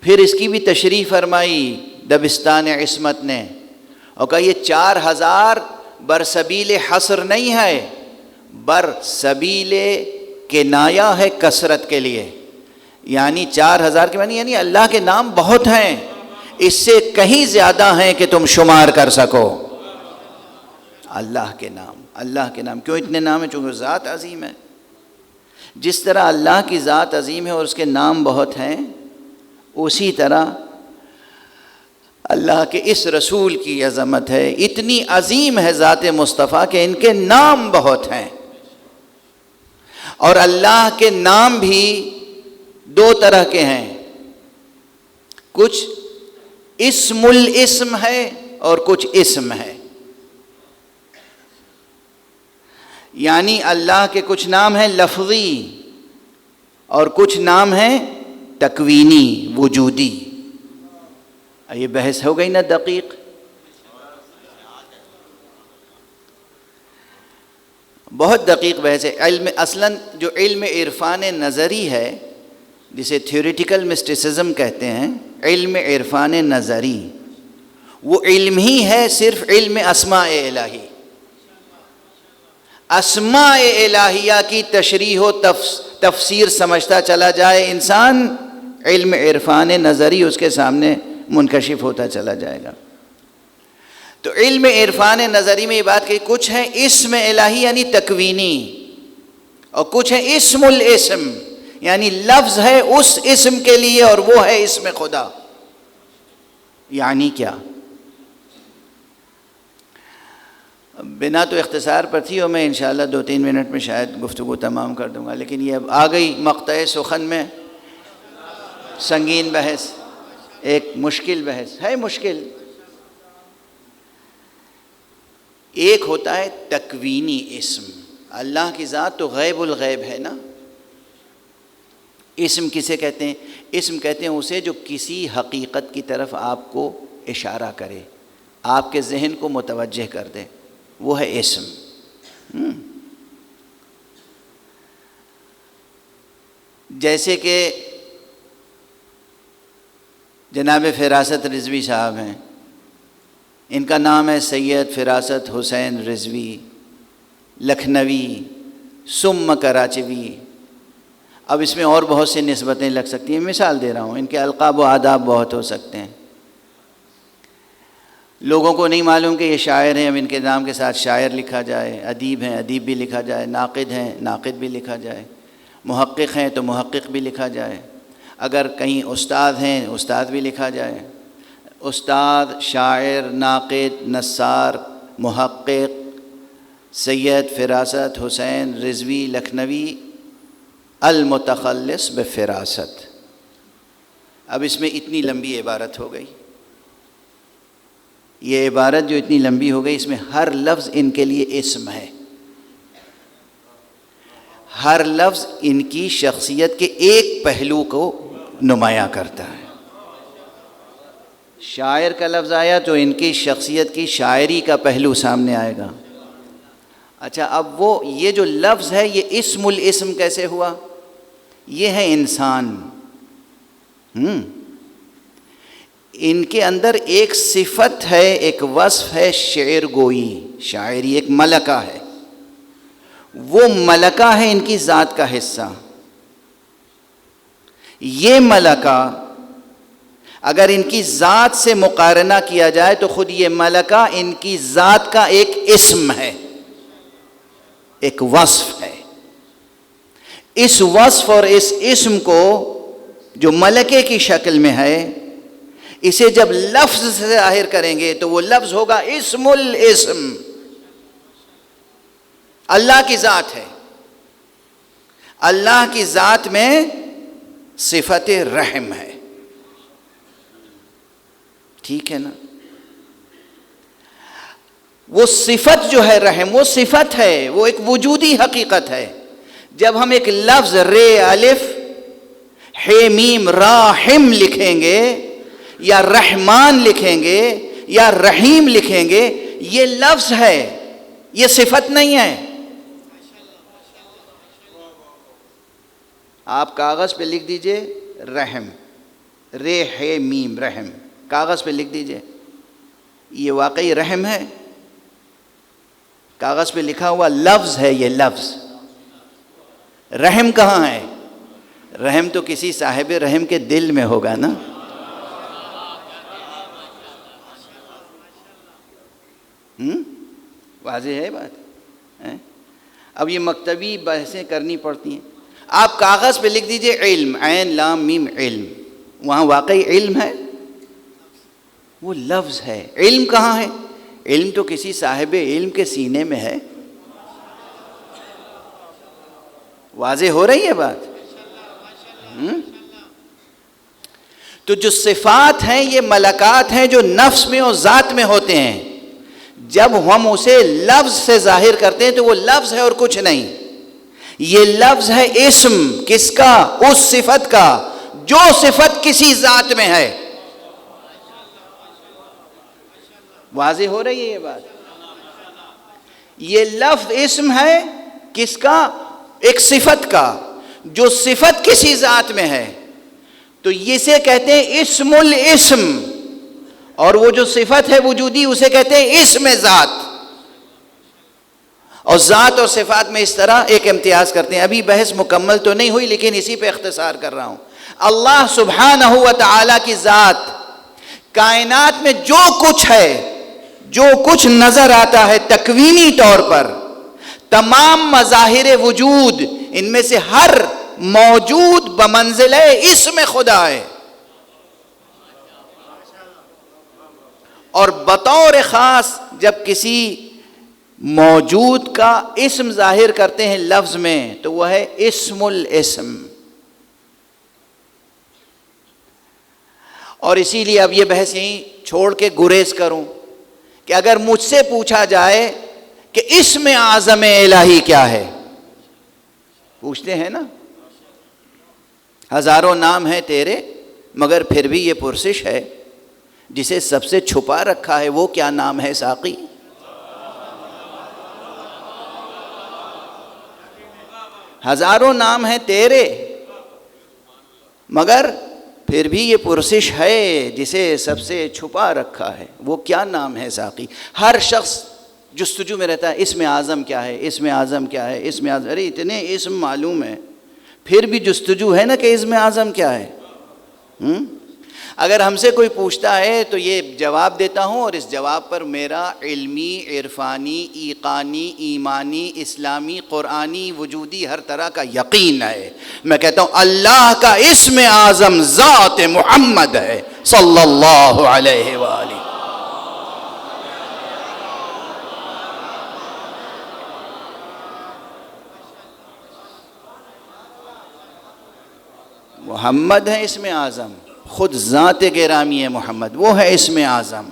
پھر اس کی بھی تشریح فرمائی دبستان عصمت نے، اور کہا یہ 4000 برسبیل حصر نہیں ہے، برسبیل کنایہ ہے کثرت کے لیے. یعنی 4000 کے معنی یعنی اللہ کے نام بہت ہیں، اس سے کہیں زیادہ ہیں کہ تم شمار کر سکو. اللہ کے نام، اللہ کے نام کیوں اتنے نام ہیں؟ چونکہ ذات عظیم ہے. جس طرح اللہ کی ذات عظیم ہے اور اس کے نام بہت ہیں، اسی طرح اللہ کے اس رسول کی عظمت ہے. اتنی عظیم ہے ذات مصطفیٰ کہ ان کے نام بہت ہیں. اور اللہ کے نام بھی 2 طرح کے ہیں، کچھ اسم الاسم ہے اور کچھ اسم ہے. یعنی اللہ کے کچھ نام ہیں لفظی اور کچھ نام ہیں تکوینی، وجودی. یہ بحث ہو گئی نا دقیق. بہت دقیق بحث ہے. علم اصلاً جو علم عرفان نظری ہے، جسے تھیوریٹیکل مسٹیسزم کہتے ہیں، علم عرفان نظری، وہ علم ہی ہے صرف علم اسماء الہی. اسماء الہیہ کی تشریح و تفسیر سمجھتا چلا جائے انسان، علم عرفان نظری اس کے سامنے منکشف ہوتا چلا جائے گا. تو علم عرفان نظری میں یہ بات کہ کچھ ہے اسم الہی یعنی تکوینی، اور کچھ ہے اسم الاسم یعنی لفظ ہے اس اسم کے لیے اور وہ ہے اسم خدا. یعنی کیا؟ بنا تو اختصار پر تھی اور میں انشاءاللہ 2-3 منٹ میں شاید گفتگو تمام کر دوں گا، لیکن یہ اب آ گئی مقطع سخن میں. سنگین بحث، ایک مشکل بحث ہے. مشکل ایک ہوتا ہے تکوینی اسم. اللہ کی ذات تو غیب الغیب ہے نا. اسم کسے کہتے ہیں؟ اسم کہتے ہیں اسے جو کسی حقیقت کی طرف آپ کو اشارہ کرے، آپ کے ذہن کو متوجہ کر دے، وہ ہے اسم. جیسے کہ جناب فراست رضوی صاحب ہیں، ان کا نام ہے سید فراست حسین رضوی لکھنوی ثم کراچوی. اب اس میں اور بہت سی نسبتیں لگ سکتی ہیں، مثال دے رہا ہوں. ان کے القاب و آداب بہت ہو سکتے ہیں. لوگوں کو نہیں معلوم کہ یہ شاعر ہیں، اب ان کے نام کے ساتھ شاعر لکھا جائے. ادیب ہیں، ادیب بھی لکھا جائے. ناقد ہیں، ناقد بھی لکھا جائے. محقق ہیں تو محقق بھی لکھا جائے. اگر کہیں استاد ہیں، استاد بھی لکھا جائے. استاد، شاعر، ناقد، نثار، محقق، سید فراست حسین رضوی لکھنوی المتخلص بفراست. اب اس میں اتنی لمبی عبارت ہو گئی. یہ عبارت جو اتنی لمبی ہو گئی، اس میں ہر لفظ ان کے لیے اسم ہے. ہر لفظ ان کی شخصیت کے ایک پہلو کو نمایاں کرتا ہے. شاعر کا لفظ آیا تو ان کی شخصیت کی شاعری کا پہلو سامنے آئے گا. اچھا، اب وہ یہ جو لفظ ہے یہ اسم الاسم کیسے ہوا؟ یہ ہے انسان. ان کے اندر ایک صفت ہے، ایک وصف ہے شعر گوئی، شاعری، ایک ملکہ ہے. وہ ملکہ ہے ان کی ذات کا حصہ. یہ ملکہ اگر ان کی ذات سے مقارنہ کیا جائے تو خود یہ ملکہ ان کی ذات کا ایک اسم ہے، ایک وصف ہے. اس وصف اور اس اسم کو جو ملکے کی شکل میں ہے، اسے جب لفظ سے ظاہر کریں گے تو وہ لفظ ہوگا اسم الاسم. اللہ کی ذات ہے. اللہ کی ذات میں صفت رحم ہے. ٹھیک ہے نا؟ وہ صفت جو ہے رحم، وہ صفت ہے، وہ ایک وجودی حقیقت ہے. جب ہم ایک لفظ رے الف ہے میم راحم لکھیں گے یا رحمان لکھیں گے یا رحیم لکھیں گے، یہ لفظ ہے، یہ صفت نہیں ہے. آپ کاغذ پہ لکھ دیجئے رحم، رے ہے میم رحم، کاغذ پہ لکھ دیجئے. یہ واقعی رحم ہے؟ کاغذ پہ لکھا ہوا لفظ ہے، یہ لفظ. رحم کہاں ہے؟ رحم تو کسی صاحب رحم کے دل میں ہوگا نا. واضح ہے بات. اب یہ مکتبی بحثیں کرنی پڑتی ہیں. آپ کاغذ پہ لکھ دیجئے علم، عین لام میم علم، وہاں واقعی علم ہے؟ وہ لفظ ہے. علم کہاں ہے؟ علم تو کسی صاحب علم کے سینے میں ہے. واضح ہو رہی ہے بات؟ تو جو صفات ہیں یہ ملکات ہیں جو نفس میں اور ذات میں ہوتے ہیں. جب ہم اسے لفظ سے ظاہر کرتے ہیں تو وہ لفظ ہے اور کچھ نہیں. یہ لفظ ہے اسم کس کا؟ اس صفت کا جو صفت کسی ذات میں ہے. واضح ہو رہی ہے یہ بات؟ یہ لفظ اسم ہے کس کا؟ ایک صفت کا، جو صفت کسی ذات میں ہے. تو اسے کہتے ہیں اسم الاسم، اور وہ جو صفت ہے وجودی اسے کہتے ہیں اسم ذات. اور ذات اور صفات میں اس طرح ایک امتیاز کرتے ہیں. ابھی بحث مکمل تو نہیں ہوئی لیکن اسی پہ اختصار کر رہا ہوں. اللہ سبحانہ و تعالی کی ذات، کائنات میں جو کچھ ہے، جو کچھ نظر آتا ہے تکوینی طور پر، تمام مظاہر وجود، ان میں سے ہر موجود بمنزلہ اسم خدا ہے. اور بطور خاص جب کسی موجود کا اسم ظاہر کرتے ہیں لفظ میں تو وہ ہے اسم الاسم. اور اسی لیے اب یہ بحث یہیں چھوڑ کے گریز کروں کہ اگر مجھ سے پوچھا جائے کہ اسم اعظم الہی کیا ہے، پوچھتے ہیں نا، ہزاروں نام ہیں تیرے مگر پھر بھی یہ پرسش ہے، جسے سب سے چھپا رکھا ہے وہ کیا نام ہے ساقی؟ ہزاروں نام ہیں تیرے مگر پھر بھی یہ پرسش ہے جسے سب سے چھپا رکھا ہے وہ کیا نام ہے ساقی. ہر شخص جستجو میں رہتا ہے اسم اعظم کیا ہے، اسم اعظم کیا ہے، اسم اعظم. ارے اتنے اسم معلوم ہے پھر بھی جستجو ہے نا کہ اسم اعظم کیا ہے. اگر ہم سے کوئی پوچھتا ہے تو یہ جواب دیتا ہوں، اور اس جواب پر میرا علمی، عرفانی، ایقانی، ایمانی، اسلامی، قرآنی، وجودی ہر طرح کا یقین ہے. میں کہتا ہوں اللہ کا اسم اعظم ذات محمد ہے صلی اللہ علیہ وآلہ. محمد ہے اسم اعظم، خود ذات گرامی ہے محمد، وہ ہے اسم اعظم.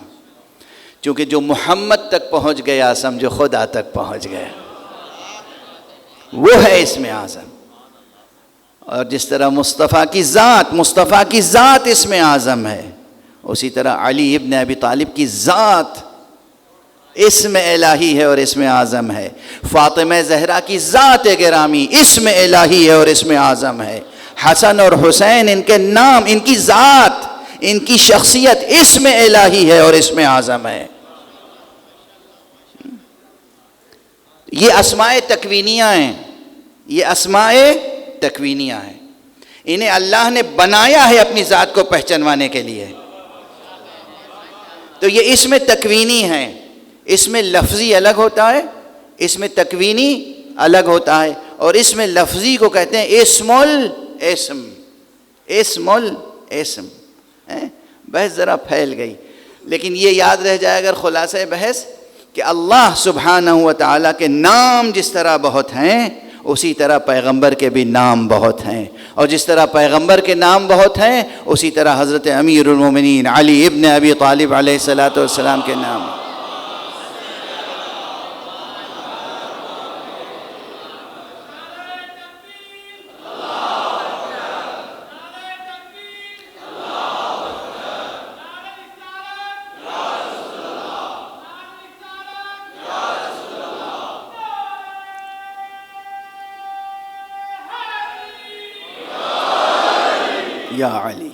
چونکہ جو محمد تک پہنچ گیا سمجھو خدا تک پہنچ گیا، وہ ہے اسم اعظم. اور جس طرح مصطفیٰ کی ذات اسم اعظم ہے، اسی طرح علی ابن ابی طالب کی ذات اسم الہی ہے اور اسم اعظم ہے. فاطمہ زہرا کی ذات گرامی اسم الہی ہے اور اسم اعظم ہے. حسن اور حسین ان کے نام، ان کی ذات، ان کی شخصیت اسم الہی ہے اور اسم اعظم ہے. یہ اسماء تکوینیہ ہیں، یہ اسماء تکوینیہ ہیں. انہیں اللہ نے بنایا ہے اپنی ذات کو پہچانوانے کے لیے. تو یہ اسم تکوینی ہیں. اسم لفظی الگ ہوتا ہے، اسم تکوینی الگ ہوتا ہے. اور اسم لفظی کو کہتے ہیں اسم الاسم. اسم الاسم. بحث ذرا پھیل گئی لیکن یہ یاد رہ جائے اگر خلاصہ بحث کہ اللہ سبحانہ و تعالیٰ کے نام جس طرح بہت ہیں اسی طرح پیغمبر کے بھی نام بہت ہیں، اور جس طرح پیغمبر کے نام بہت ہیں اسی طرح حضرت امیر المومنین علی ابن ابی طالب علیہ الصلاۃ والسلام کے نام ہیں۔ یا علی،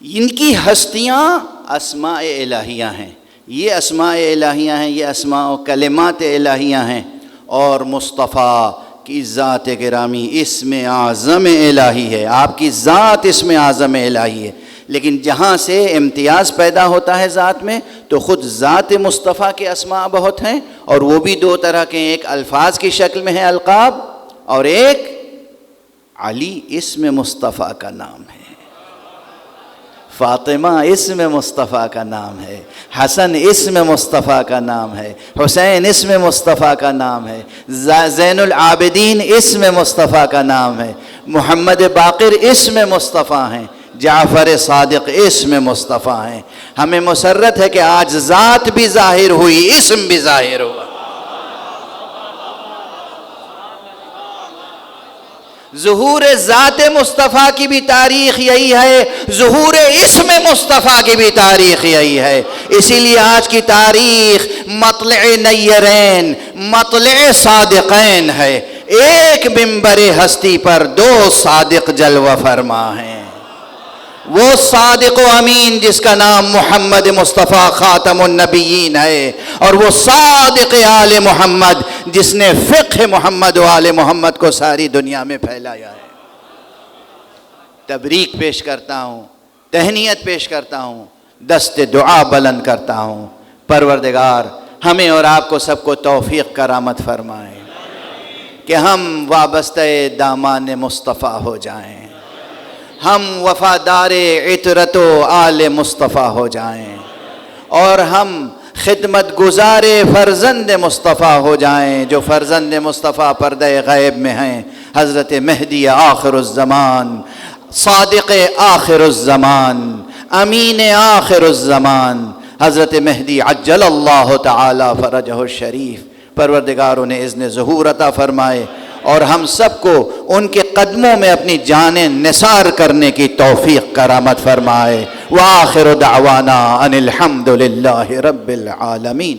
ان کی ہستیاں اسماء الہیہ ہیں، یہ اسماء الہیہ ہیں، یہ اسماء و کلمات الہیہ ہیں، اور مصطفیٰ کی ذات گرامی اسم اعظم الہی ہے، آپ کی ذات اسم اعظم الہی ہے۔ لیکن جہاں سے امتیاز پیدا ہوتا ہے ذات میں، تو خود ذات مصطفیٰ کے اسماء بہت ہیں، اور وہ بھی دو طرح کے، ایک الفاظ کی شکل میں ہے القاب، اور ایک علی اسم مصطفیٰ کا نام ہے، فاطمہ اسم مصطفیٰ کا نام ہے، حسن اسم مصطفیٰ کا نام ہے، حسین اسم مصطفیٰ کا نام ہے، زین العابدین اسم مصطفیٰ کا نام ہے، محمد باقر اسم مصطفیٰ ہیں، جعفر صادق اسم مصطفیٰ ہیں۔ ہمیں مسرت ہے کہ آج ذات بھی ظاہر ہوئی، اسم بھی ظاہر ہوا۔ ظہور ذات مصطفیٰ کی بھی تاریخ یہی ہے، ظہور اسم مصطفیٰ کی بھی تاریخ یہی ہے۔ اسی لیے آج کی تاریخ مطلع نیرین، مطلع صادقین ہے، ایک منبر ہستی پر دو صادق جلوہ فرما ہیں، وہ صادق و امین جس کا نام محمد مصطفیٰ خاتم النبیین ہے، اور وہ صادق آل محمد جس نے فقہ محمد و آل محمد کو ساری دنیا میں پھیلایا ہے۔ تبریک پیش کرتا ہوں، تہنیت پیش کرتا ہوں، دست دعا بلند کرتا ہوں، پروردگار ہمیں اور آپ کو سب کو توفیق کرامت فرمائے کہ ہم وابستہ دامان مصطفیٰ ہو جائیں، ہم وفادار عطرت و آل مصطفیٰ ہو جائیں، اور ہم خدمت گزار فرزند مصطفیٰ ہو جائیں، جو فرزند مصطفیٰ پردہ غیب میں ہیں، حضرت مہدی آخر الزمان، صادق آخر الزمان، امین آخر الزمان، حضرت مہدی عجل اللہ تعالی فرجہ الشریف۔ پروردگار انہیں اذن ظہور عطا فرمائے، اور ہم سب کو ان کے قدموں میں اپنی جانیں نثار کرنے کی توفیق کرامت فرمائے۔ وآخر دعوانا ان الحمد للہ رب العالمین۔